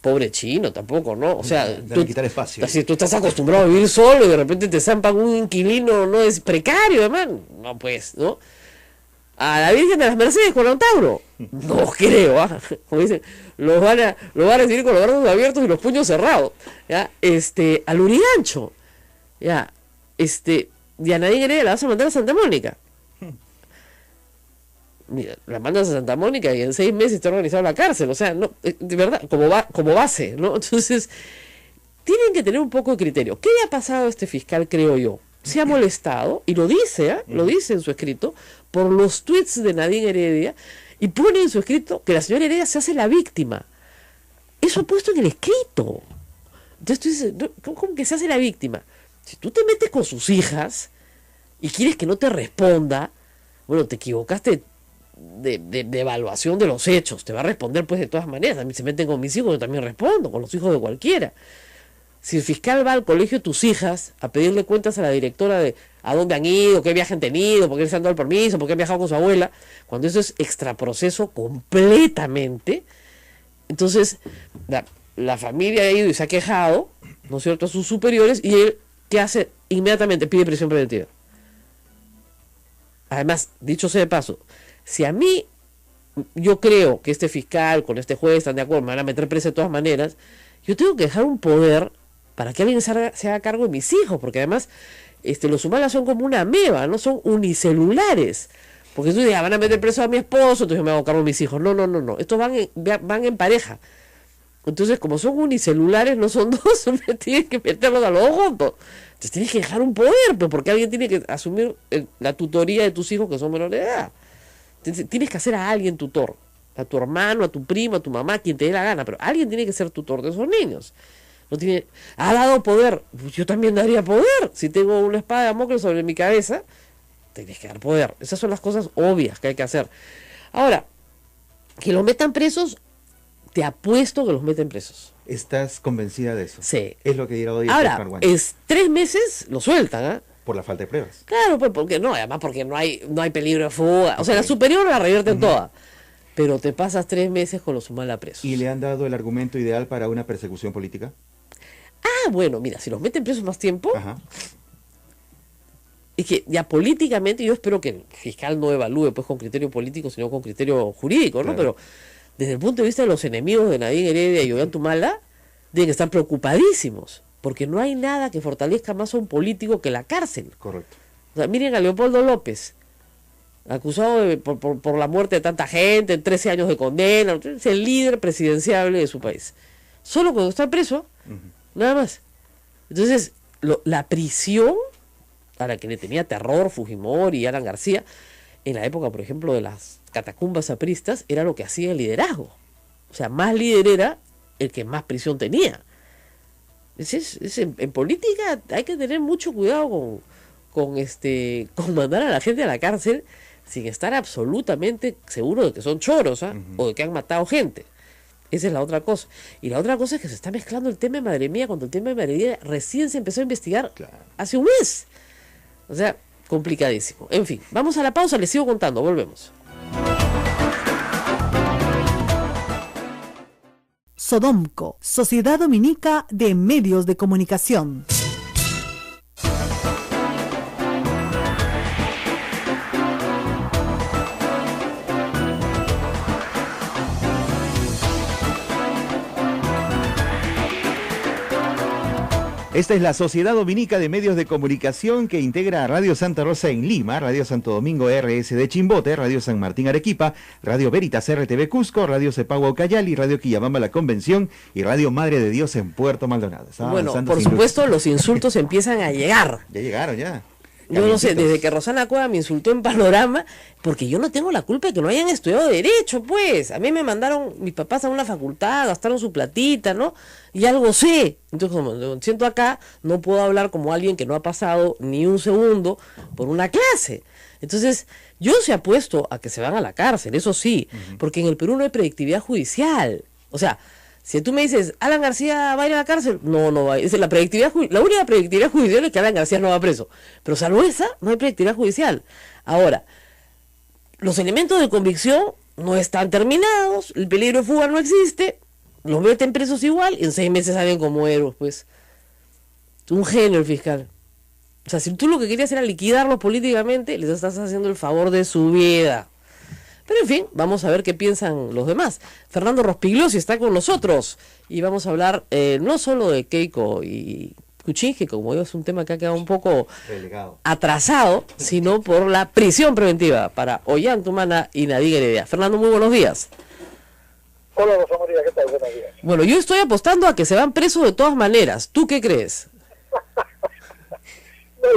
Pobre chino, tampoco, ¿no? O sea, quitar espacio. Si tú estás acostumbrado a vivir solo y de repente te zampan un inquilino, no es precario, hermano. No, pues, ¿no? A la Virgen de las Mercedes con Antauro. No creo, ¿ah? Como dicen, los van a recibir con los brazos abiertos y los puños cerrados. ¿Ya? Al Urigancho. ¿Ya? Y a Nadine Heredia la vas a mandar a Santa Mónica. Mira, la mandas a Santa Mónica y en 6 meses está organizada la cárcel. O sea, no, de verdad, como base, ¿no? Entonces, tienen que tener un poco de criterio. ¿Qué le ha pasado a este fiscal, creo yo? Se ha molestado, y lo dice, lo dice en su escrito, por los tweets de Nadine Heredia, y pone en su escrito que la señora Heredia se hace la víctima. Eso ha puesto en el escrito. Entonces tú dices, ¿cómo que se hace la víctima? Si tú te metes con sus hijas y quieres que no te responda, bueno, te equivocaste de evaluación de los hechos. Te va a responder pues de todas maneras. A mí se meten con mis hijos, yo también respondo, con los hijos de cualquiera. Si el fiscal va al colegio de tus hijas a pedirle cuentas a la directora de a dónde han ido, qué viaje han tenido, por qué les han dado el permiso, por qué han viajado con su abuela, cuando eso es extraproceso completamente, entonces la familia ha ido y se ha quejado, ¿no es cierto?, a sus superiores, y él, ¿qué hace? Inmediatamente pide prisión preventiva. Además, dicho sea de paso, si a mí, yo creo que este fiscal con este juez están de acuerdo, me van a meter presa de todas maneras, yo tengo que dejar un poder para que alguien se haga cargo de mis hijos, porque además los Humala son como una ameba, no son unicelulares. Porque tú dices, van a meter preso a mi esposo, entonces yo me hago cargo de mis hijos. No. Estos van en pareja. Entonces, como son unicelulares, no son dos, tienes que meterlos a los dos juntos. Entonces tienes que dejar un poder, pues, porque alguien tiene que asumir la tutoría de tus hijos que son menores de edad. Entonces, tienes que hacer a alguien tutor. A tu hermano, a tu primo, a tu mamá, quien te dé la gana. Pero alguien tiene que ser tutor de esos niños. Ha dado poder. Yo también daría poder. Si tengo una espada de Damocles sobre mi cabeza, tienes que dar poder. Esas son las cosas obvias que hay que hacer. Ahora, que los metan presos, te apuesto que los meten presos. ¿Estás convencida de eso? Sí. Es lo que dirá hoy. Ahora, 3 meses lo sueltan, ¿ah? Por la falta de pruebas. Claro, pues porque no, además porque no hay peligro de fuga. O sea, la superior la revierten toda. Pero te pasas 3 meses con los Humala presos. ¿Y le han dado el argumento ideal para una persecución política? Bueno, mira, si los meten presos más tiempo, Ajá. Es que ya políticamente, yo espero que el fiscal no evalúe pues con criterio político, sino con criterio jurídico, ¿no? Claro. Pero desde el punto de vista de los enemigos de Nadine Heredia y Ollanta Humala, deben estar preocupadísimos, porque no hay nada que fortalezca más a un político que la cárcel. Correcto. O sea, miren a Leopoldo López, acusado por la muerte de tanta gente, 13 años de condena, es el líder presidenciable de su país. Solo cuando está preso, nada más. Entonces, la prisión a la que le tenía terror Fujimori y Alan García, en la época, por ejemplo, de las catacumbas apristas, era lo que hacía el liderazgo. O sea, más líder era el que más prisión tenía. En política hay que tener mucho cuidado con mandar a la gente a la cárcel sin estar absolutamente seguro de que son choros, o de que han matado gente. Esa es la otra cosa. Y la otra cosa es que se está mezclando el tema de Madre Mía cuando el tema de Madre Mía recién se empezó a investigar hace un mes. O sea, complicadísimo. En fin, vamos a la pausa, les sigo contando, volvemos. Sodomco, Sociedad Dominica de Medios de Comunicación. Esta es la Sociedad Dominica de Medios de Comunicación que integra a Radio Santa Rosa en Lima, Radio Santo Domingo RS de Chimbote, Radio San Martín Arequipa, Radio Veritas RTV Cusco, Radio Cepagua Ucayali, Radio Quillabamba La Convención y Radio Madre de Dios en Puerto Maldonado. Bueno, por supuesto, los insultos empiezan a llegar. Ya llegaron, ya. Yo no sé, Calientitos. desde que Rosana Cueva me insultó en Panorama, porque yo no tengo la culpa de que no hayan estudiado Derecho, pues. A mí me mandaron mis papás a una facultad, gastaron su platita, ¿no? Y algo sé. Entonces, como me siento acá, no puedo hablar como alguien que no ha pasado ni un segundo por una clase. Entonces, yo se apuesto a que se van a la cárcel, eso sí, porque en el Perú no hay predictividad judicial. O sea, si tú me dices, Alan García va a ir a la cárcel, no va a ir. Es la única predictividad judicial es que Alan García no va preso. Pero salvo esa, no hay predictividad judicial. Ahora, los elementos de convicción no están terminados, el peligro de fuga no existe, los meten presos igual y en 6 meses salen como héroes, pues. Un genio el fiscal. O sea, si tú lo que querías era liquidarlos políticamente, les estás haciendo el favor de su vida. Pero en fin, vamos a ver qué piensan los demás. Fernando Rospigliosi está con nosotros y vamos a hablar no solo de Keiko y Kuczynski, que como digo es un tema que ha quedado un poco Relegado. atrasado, sino por la prisión preventiva para Ollantumala y Nadine Heredia. Fernando, muy buenos días. Hola Rosa María, ¿qué tal? Buenos días. Bueno, yo estoy apostando a que se van presos de todas maneras. ¿Tú qué crees? No,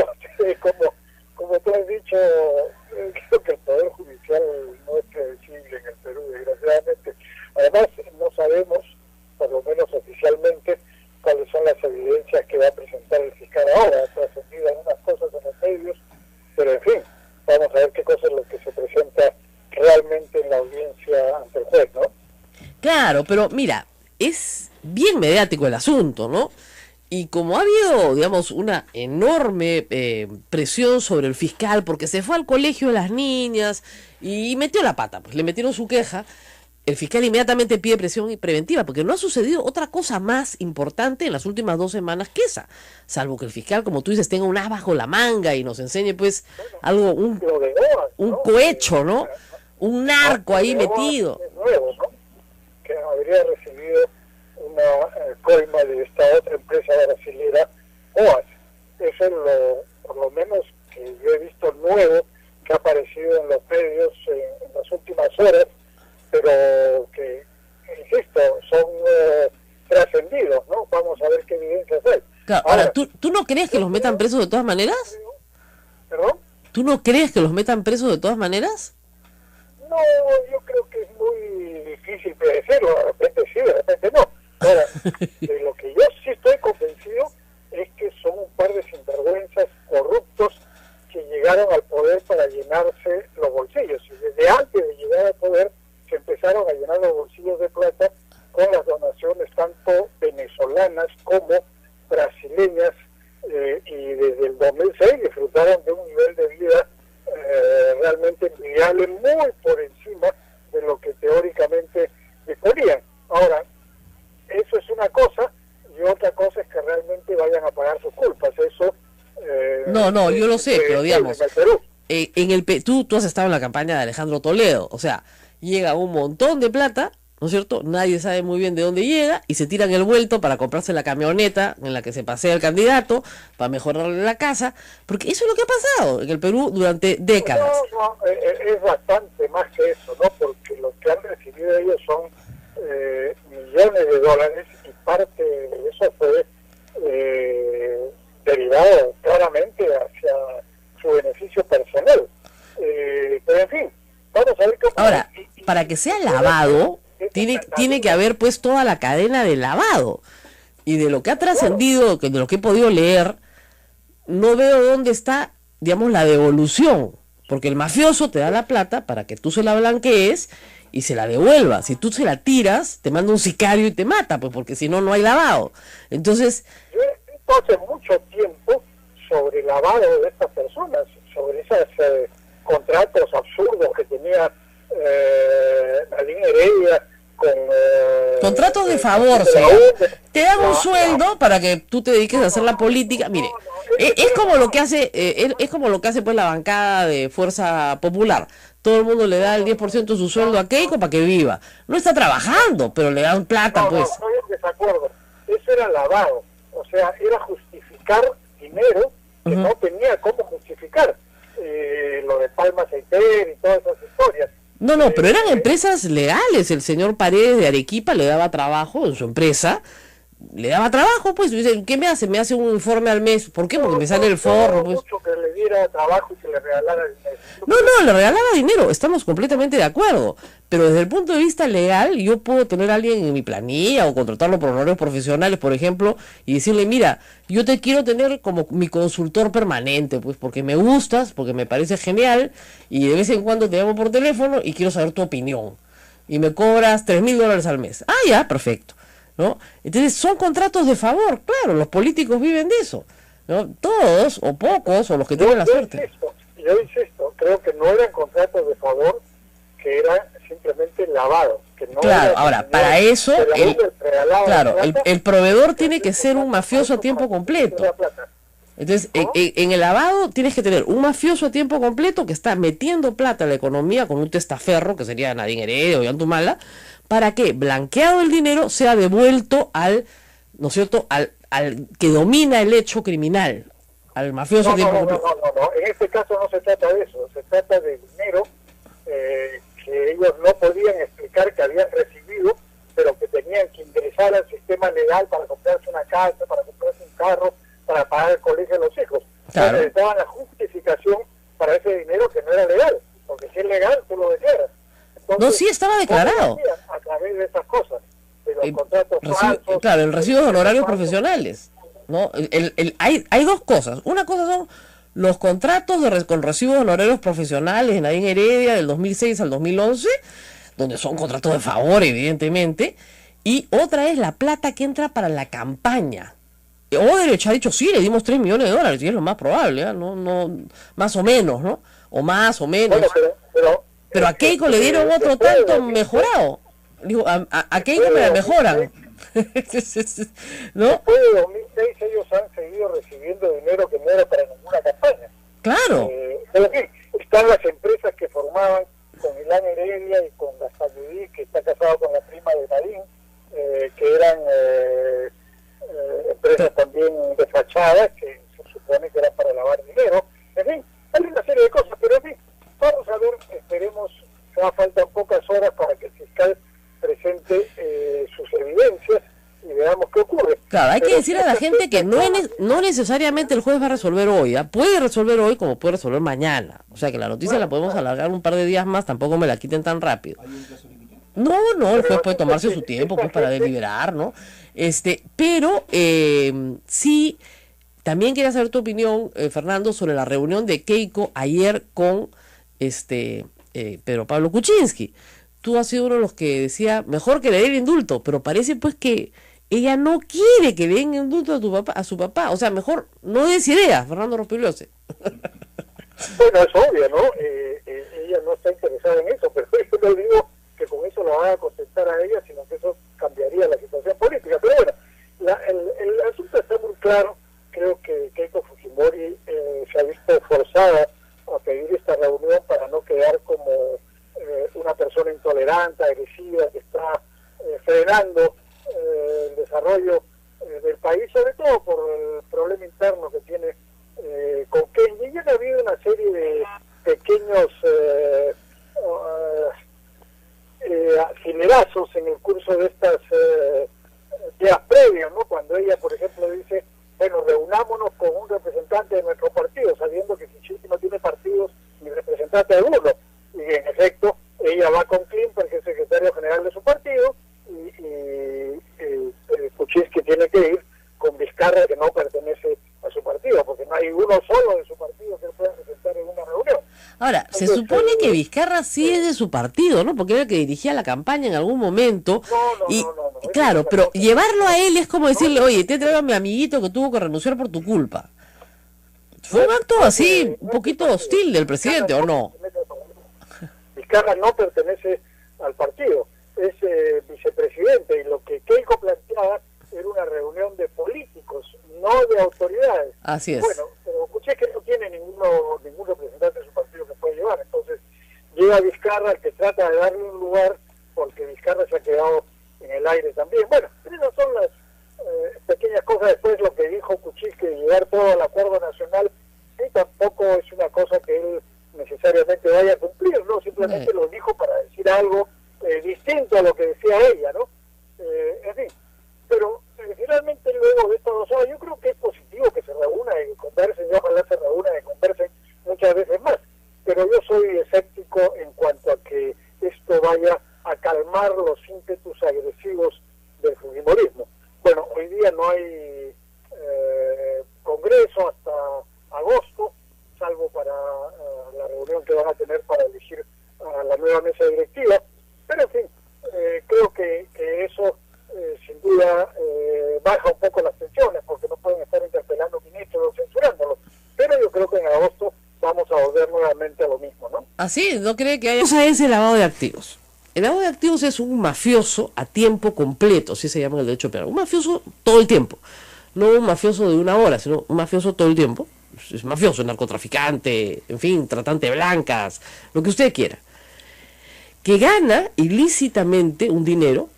como tú has dicho, creo que el Poder Judicial no es predecible en el Perú, desgraciadamente. Además, no sabemos, por lo menos oficialmente, cuáles son las evidencias que va a presentar el fiscal ahora. Ha trascendido algunas cosas en los medios, pero en fin, vamos a ver qué cosa es lo que se presenta realmente en la audiencia ante el juez, ¿no? Claro, pero mira, es bien mediático el asunto, ¿no? Y como ha habido, digamos, una enorme presión sobre el fiscal porque se fue al colegio de las niñas y metió la pata, pues le metieron su queja, el fiscal inmediatamente pide presión preventiva porque no ha sucedido otra cosa más importante en las últimas 2 semanas que esa, salvo que el fiscal, como tú dices, tenga un as bajo la manga y nos enseñe pues algo, Lo de OAS, un ¿no? cohecho, ¿no? Un narco ahí Lo de OAS metido. es nuevo, ¿no? Que habría recibido una coima de esta otra empresa brasilera, OAS. Eso es por lo menos que yo he visto nuevo que ha aparecido en los medios en las últimas horas, pero que, insisto, son trascendidos, ¿no? Vamos a ver qué evidencias hay. Claro, ahora, ¿tú no crees que los metan presos de todas maneras? ¿Perdón? ¿Tú no crees que los metan presos de todas maneras? No, yo creo que es muy difícil predecirlo, de repente sí, de repente no. Ahora, de lo que yo sí estoy convencido es que son un par de sinvergüenzas corruptos que llegaron al poder para llenarse los bolsillos. Y desde antes de llegar al poder se empezaron a llenar los bolsillos de plata con las donaciones tanto venezolanas como brasileñas, y desde el 2006 disfrutaron de un nivel de vida realmente envidiable, muy por encima de lo que teóricamente disponían. Ahora, eso es una cosa, y otra cosa es que realmente vayan a pagar sus culpas. Eso No, yo lo sé, pero digamos, en el Perú. tú has estado en la campaña de Alejandro Toledo, o sea, llega un montón de plata, ¿no es cierto? Nadie sabe muy bien de dónde llega y se tiran el vuelto para comprarse la camioneta en la que se pasea el candidato, para mejorarle la casa, porque eso es lo que ha pasado en el Perú durante décadas. No, es bastante más que eso, ¿no? Porque lo que han recibido ellos son millones de dólares, y parte de eso fue derivado claramente hacia su beneficio personal. Pero en fin, vamos a ver cómo... Ahora, para que sea lavado, tiene que haber pues toda la cadena de lavado. Y de lo que ha trascendido, de lo que he podido leer, no veo dónde está, digamos, la devolución. Porque el mafioso te da la plata para que tú se la blanquees y se la devuelva. Si tú se la tiras, te manda un sicario y te mata, pues porque si no, no hay lavado. Entonces... Yo he visto hace mucho tiempo sobre el lavado de estas personas, sobre esos contratos absurdos que tenía Nadine Heredia con... contratos de favor, te dan un sueldo para que tú te dediques a hacer la política. Mire, es como lo que hace, es como lo que hace pues la bancada de Fuerza Popular. Todo el mundo le da el 10% de su sueldo a Keiko para que viva. No está trabajando, pero le dan plata, pues. No, estoy en desacuerdo. Eso era lavado. O sea, era justificar dinero que no tenía cómo justificar. Lo de Palma Aceiter y todas esas historias. No, pero eran empresas legales. El señor Paredes de Arequipa le daba trabajo en su empresa le daba trabajo, pues. Dice, ¿qué me hace? Me hace un informe al mes. ¿Por qué? Porque me sale el forro, pues. Mucho que le diera trabajo y que le regalara dinero. No, le regalaba dinero, estamos completamente de acuerdo, pero desde el punto de vista legal, yo puedo tener a alguien en mi planilla o contratarlo por horarios profesionales, por ejemplo, y decirle, mira, yo te quiero tener como mi consultor permanente, pues porque me gustas, porque me parece genial, y de vez en cuando te llamo por teléfono y quiero saber tu opinión, y me cobras $3,000 al mes. Ah, ya, perfecto, ¿no? Entonces son contratos de favor, claro, los políticos viven de eso, ¿no? Todos, o pocos, o los que tienen la suerte. Yo insisto, creo que no eran contratos de favor, que eran simplemente lavados. Que no claro, era ahora, para eso, claro, el proveedor tiene que ser un mafioso a tiempo completo. Entonces, ¿no? en el lavado tienes que tener un mafioso a tiempo completo que está metiendo plata en la economía con un testaferro, que sería Nadine Heredia o Yantumala, para que, blanqueado el dinero, sea devuelto al, ¿no es cierto?, al que domina el hecho criminal, al mafioso a tiempo completo. No, en este caso no se trata de eso, se trata de dinero que ellos no podían explicar que habían recibido, pero que tenían que ingresar al sistema legal para comprarse una casa, para comprarse un carro, para pagar el colegio de los hijos. Claro. Entonces daban la justificación para ese dinero que no era legal, porque si es legal tú lo declaras. Entonces, no, sí estaba declarado. A través de esas cosas, de los contratos falsos. Claro, el recibo de honorarios profesionales, ¿no? Hay dos cosas. Una cosa son los contratos con recibos de honorarios profesionales en Nadine Heredia del 2006 al 2011, donde son contratos de favor, evidentemente, y otra es la plata que entra para la campaña. Odebrecht ha dicho, sí, le dimos $3 millones, y es lo más probable, ¿eh? No, más o menos, ¿no? O más o menos. Bueno, pero a Keiko le dieron otro tanto mejorado. Digo, a Keiko me la mejoran. ¿No? Después de 2006 ellos han seguido recibiendo dinero que no era para ninguna campaña. Claro. Pero sí, están las empresas que formaban con Milán Heredia y con Gastalludí, que está casado con la prima de Nadine, que eran empresas también desfachadas, que se supone que eran para lavar dinero. En fin, hay una serie de cosas, pero en fin, vamos a ver, esperemos, ya faltan pocas horas para que el fiscal presente sus evidencias y veamos qué ocurre. Claro, hay que decir a la gente que no necesariamente el juez va a resolver hoy, ¿eh? Puede resolver hoy como puede resolver mañana, o sea que la noticia la podemos alargar un par de días más, tampoco me la quiten tan rápido. No, el juez puede tomarse su tiempo pues para deliberar, ¿no? Pero sí, también quería saber tu opinión, Fernando, sobre la reunión de Keiko ayer con Pedro Pablo Kuczynski. Tú has sido uno de los que decía, mejor que le den indulto, pero parece pues que ella no quiere que le den indulto a su papá. O sea, mejor no des ideas, Fernando Rospigliosi. Bueno, es obvio, ¿no? Ella no está interesada en eso, pero yo no digo que con eso la van a contentar a ella, sino que eso cambiaría la situación política. Pero bueno, el asunto está muy claro. Creo que Keiko Fujimori se ha visto forzada a pedir esta reunión para no quedar como una persona intolerante, agresiva, que está frenando el desarrollo del país, sobre todo por el problema interno que tiene con Kenia. Y ya ha habido una serie de pequeños acelerazos en el curso de estas días previos, ¿no? Cuando ella, por ejemplo, dice, bueno, reunámonos con un representante de nuestro partido, sabiendo que Kuczynski no tiene partidos ni representante alguno. Y en efecto, ella va con Klimper, que es secretario general de su partido, y Kuczynski tiene que ir con Vizcarra, que no pertenece a su partido, porque no hay uno solo de su partido que pueda presentar en una reunión. Ahora, entonces, se supone que Vizcarra sí es de su partido, ¿no? Porque era el que dirigía la campaña en algún momento. No. Claro, pero llevarlo a él es como decirle, oye, te traigo a mi amiguito que tuvo que renunciar por tu culpa. Fue un acto así, un poquito hostil del presidente, ¿o no? Vizcarra no pertenece al partido, es vicepresidente, y lo que Keiko planteaba era una reunión de políticos, no de autoridades. Así es. Bueno, pero escuché que no tiene ningún representante de su partido que puede llevar, entonces llega Vizcarra, el que trata de darle un lugar, porque Vizcarra se ha quedado en el aire también. Bueno, esas son las pequeñas cosas. Después lo que dijo Kuczynski de llevar todo al acuerdo nacional, y tampoco es una cosa que él necesariamente vaya a cumplir, ¿no? Simplemente lo dijo para decir algo distinto a lo que decía ella, ¿no? En fin, pero finalmente luego de estas 2 horas, yo creo que es positivo que se reúnan y conversen, y ojalá se reúnan y conversen muchas veces más, pero yo soy escéptico en cuanto a que esto vaya a calmar los ímpetus agresivos del fujimorismo. Bueno, hoy día no hay congreso hasta agosto, salvo para la reunión que van a tener para elegir a la nueva mesa directiva, pero en fin, creo que eso sin duda baja un poco las tensiones, porque no pueden estar interpelando ministros o censurándolos, pero yo creo que en agosto vamos a volver nuevamente a lo mismo, ¿no? Así, ¿no cree que haya? Cosa es el lavado de activos. El lavado de activos es un mafioso a tiempo completo, así se llama en el derecho penal. Un mafioso todo el tiempo. No un mafioso de 1 hora, sino un mafioso todo el tiempo. Es mafioso, narcotraficante, en fin, tratante de blancas, lo que usted quiera. Que gana ilícitamente un dinero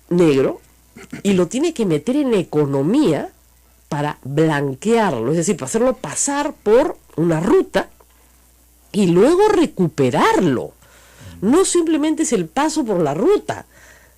negro y lo tiene que meter en economía para blanquearlo, es decir, para hacerlo pasar por una ruta y luego recuperarlo. No simplemente es el paso por la ruta,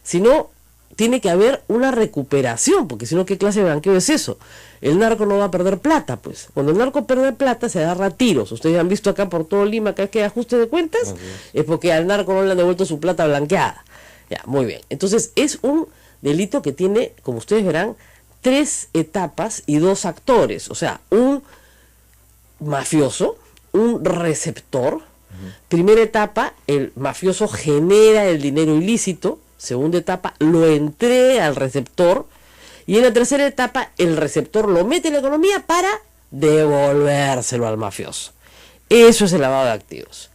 sino tiene que haber una recuperación, porque si no, ¿qué clase de blanqueo es eso? El narco no va a perder plata, pues. Cuando el narco pierde plata, se agarra a tiros. Ustedes han visto acá por todo Lima, cada vez que hay ajuste de cuentas, es porque al narco no le han devuelto su plata blanqueada. Ya, muy bien. Entonces, es un delito que tiene, como ustedes verán, 3 etapas y 2 actores. O sea, un mafioso, un receptor. Primera etapa, el mafioso genera el dinero ilícito. Segunda etapa, lo entrega al receptor. Y en la tercera etapa, el receptor lo mete en la economía para devolvérselo al mafioso. Eso es el lavado de activos.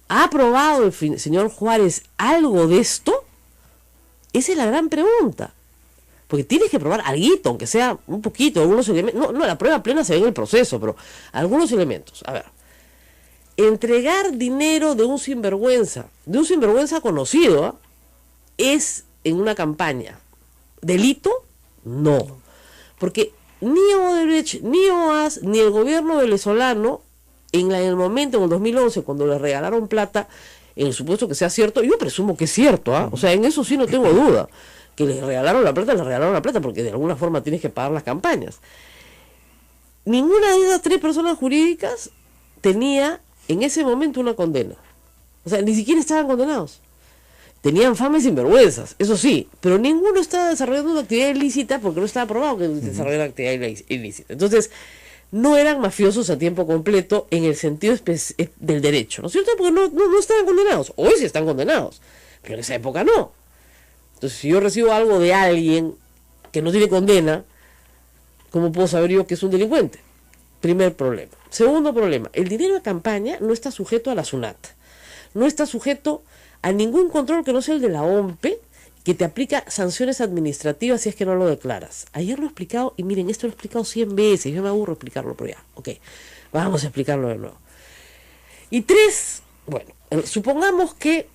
¿Ha aprobado el señor Juárez algo de esto? Esa es la gran pregunta. Porque tienes que probar algo, aunque sea un poquito, algunos elementos. No, la prueba plena se ve en el proceso, pero algunos elementos. A ver. Entregar dinero de un sinvergüenza conocido, ¿eh? Es en una campaña. ¿Delito? No. Porque ni Odebrecht, ni OAS, ni el gobierno venezolano, en el momento, en el 2011, cuando les regalaron plata, en el supuesto que sea cierto, yo presumo que es cierto, ¿eh? O sea, en eso sí no tengo duda. Que les regalaron la plata, porque de alguna forma tienes que pagar las campañas. Ninguna de esas 3 personas jurídicas tenía en ese momento una condena. O sea, ni siquiera estaban condenados. Tenían fama y sinvergüenzas, eso sí, pero ninguno estaba desarrollando una actividad ilícita porque no estaba probado que desarrollaran una actividad ilícita. Entonces, no eran mafiosos a tiempo completo en el sentido del derecho, ¿no es cierto? Porque no estaban condenados. Hoy sí están condenados, pero en esa época no. Entonces, si yo recibo algo de alguien que no tiene condena, ¿cómo puedo saber yo que es un delincuente? Primer problema. Segundo problema, el dinero de campaña no está sujeto a la SUNAT. No está sujeto a ningún control que no sea el de la OMPE, que te aplica sanciones administrativas si es que no lo declaras. Ayer lo he explicado, y miren, esto lo he explicado 100 veces, yo me aburro explicarlo, pero ya, ok, vamos a explicarlo de nuevo. Y 3, bueno, supongamos que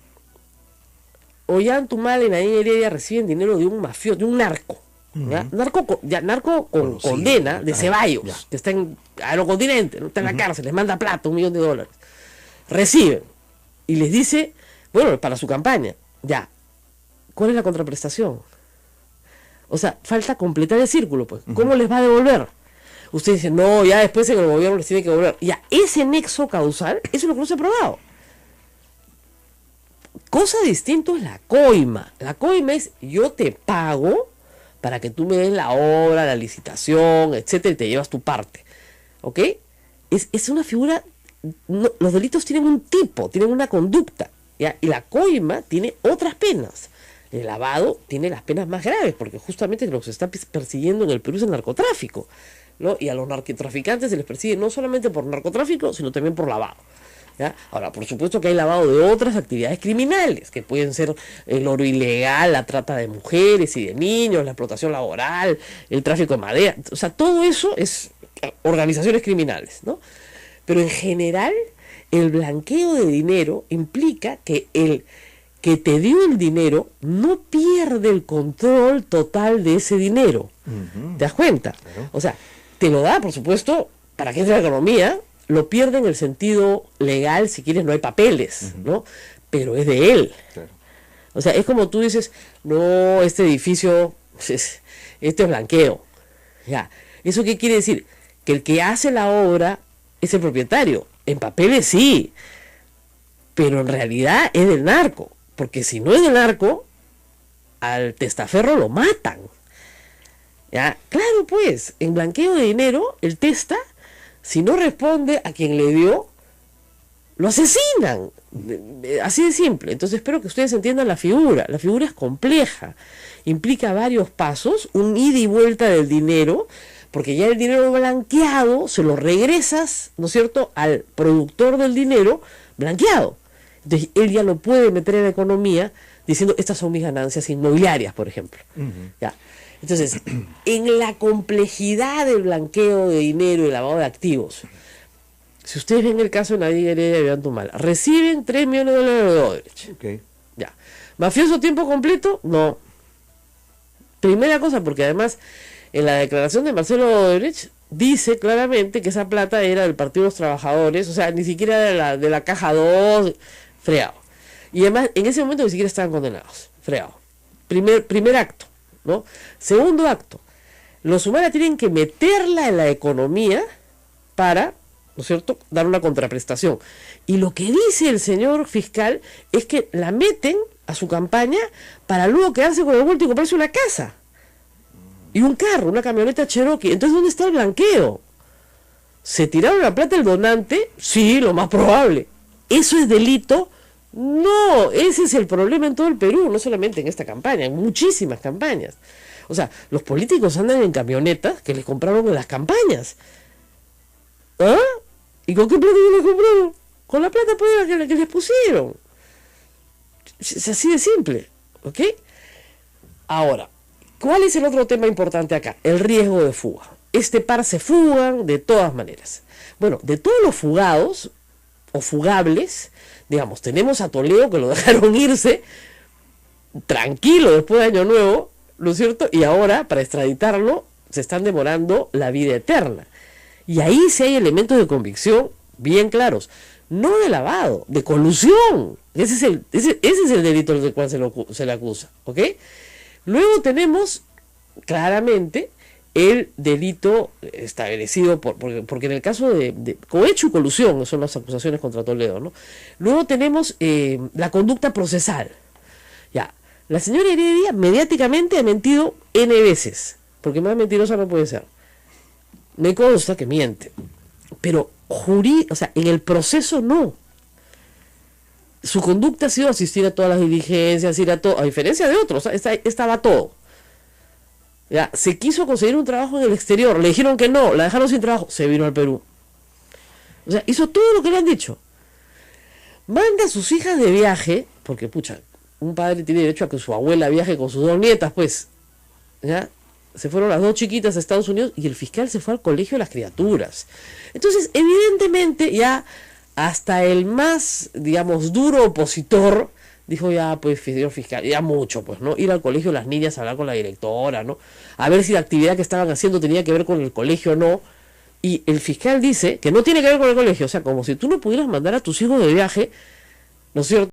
Ollantaytamala y Nadine Heredia reciben dinero de un mafioso, de un narco, ¿ya? Narco con condena de Ceballos, que está en Aerocontinente, ¿no? Está en la cárcel, les manda plata, $1 millón. Reciben, y les dice, bueno, para su campaña, ya, ¿cuál es la contraprestación? O sea, falta completar el círculo, pues. ¿Cómo les va a devolver? Ustedes dicen, no, ya después en el gobierno les tiene que devolver. Ya, ese nexo causal, eso es lo que no se ha probado. Cosa distinta es la coima. La coima es, yo te pago para que tú me des la obra, la licitación, etcétera, y te llevas tu parte. ¿Ok? Es una figura, no, los delitos tienen un tipo, tienen una conducta. ¿Ya? Y la coima tiene otras penas. El lavado tiene las penas más graves, porque justamente lo que se está persiguiendo en el Perú es el narcotráfico, ¿no? Y a los narcotraficantes se les persigue no solamente por narcotráfico, sino también por lavado. ¿Ya? Ahora, por supuesto que hay lavado de otras actividades criminales, que pueden ser el oro ilegal, la trata de mujeres y de niños, la explotación laboral, el tráfico de madera. O sea, todo eso es organizaciones criminales, ¿no? Pero en general, el blanqueo de dinero implica que el que te dio el dinero no pierde el control total de ese dinero. ¿Te das cuenta? Claro. O sea, te lo da, por supuesto, para que entre la economía, lo pierde en el sentido legal, si quieres, no hay papeles, ¿no? Pero es de él. Claro. O sea, es como tú dices, no, este edificio Esto es blanqueo. Ya. ¿Eso qué quiere decir? Que el que hace la obra es el propietario. En papeles sí, pero en realidad es del narco. Porque si no es del narco, al testaferro lo matan. ¿Ya? Claro, pues, en blanqueo de dinero, el testa, si no responde a quien le dio, lo asesinan. Así de simple. Entonces espero que ustedes entiendan la figura. La figura es compleja. Implica varios pasos, un ida y vuelta del dinero, porque ya el dinero blanqueado se lo regresas, ¿no es cierto?, al productor del dinero blanqueado. Entonces él ya lo puede meter en la economía diciendo, estas son mis ganancias inmobiliarias, por ejemplo. ¿Ya? Entonces, en la complejidad del blanqueo de dinero y lavado de activos, si ustedes ven el caso de Nadia Heredia y Ollantumala, reciben $3 millones de Odebrecht. Okay. Ya. ¿Mafioso a tiempo completo? No. Primera cosa, porque además en la declaración de Marcelo Odebrecht dice claramente que esa plata era del Partido de los Trabajadores, o sea, ni siquiera de la caja 2, fregado. Y además, en ese momento ni siquiera estaban condenados, fregado. Primer acto, ¿no? Segundo acto, los Humala tienen que meterla en la economía para, ¿no es cierto?, dar una contraprestación. Y lo que dice el señor fiscal es que la meten a su campaña para luego quedarse con el vuelto y comprarse una casa y un carro, una camioneta Cherokee. Entonces, ¿dónde está el blanqueo? ¿Se tiraron la plata del donante? Sí, lo más probable. ¿Eso es delito? No, ese es el problema en todo el Perú, no solamente en esta campaña, en muchísimas campañas. O sea, los políticos andan en camionetas que les compraron en las campañas. ¿Ah? ¿Y con qué plata les compraron? Con la plata pues, que les pusieron. Es así de simple, ¿ok? Ahora, ¿cuál es el otro tema importante acá? El riesgo de fuga. Este par se fugan de todas maneras. Bueno, de todos los fugados o fugables, digamos, tenemos a Toledo que lo dejaron irse tranquilo después de Año Nuevo, ¿no es cierto? Y ahora, para extraditarlo, se están demorando la vida eterna. Y ahí sí hay elementos de convicción bien claros. No de lavado, de colusión. Ese es el delito del cual se le acusa, ¿ok? Luego tenemos claramente el delito establecido porque en el caso de cohecho y colusión son las acusaciones contra Toledo, ¿no? Luego tenemos la conducta procesal. Ya, la señora Heredia mediáticamente ha mentido N veces, porque más mentirosa no puede ser. Me consta que miente, pero o sea, en el proceso no. Su conducta ha sido asistir a todas las diligencias, ir a todo, a diferencia de otros, estaba todo. Ya, se quiso conseguir un trabajo en el exterior, le dijeron que no, la dejaron sin trabajo, se vino al Perú. O sea, hizo todo lo que le han dicho. Manda a sus hijas de viaje, porque pucha, un padre tiene derecho a que su abuela viaje con sus 2 nietas, pues. ¿Ya? Se fueron las 2 chiquitas a Estados Unidos y el fiscal se fue al colegio de las criaturas. Entonces, evidentemente, ya hasta el más, digamos, duro opositor dijo, ya, pues, señor fiscal, ya mucho, pues, ¿no? Ir al colegio de las niñas a hablar con la directora, ¿no? A ver si la actividad que estaban haciendo tenía que ver con el colegio o no. Y el fiscal dice que no tiene que ver con el colegio. O sea, como si tú no pudieras mandar a tus hijos de viaje, ¿no es cierto?,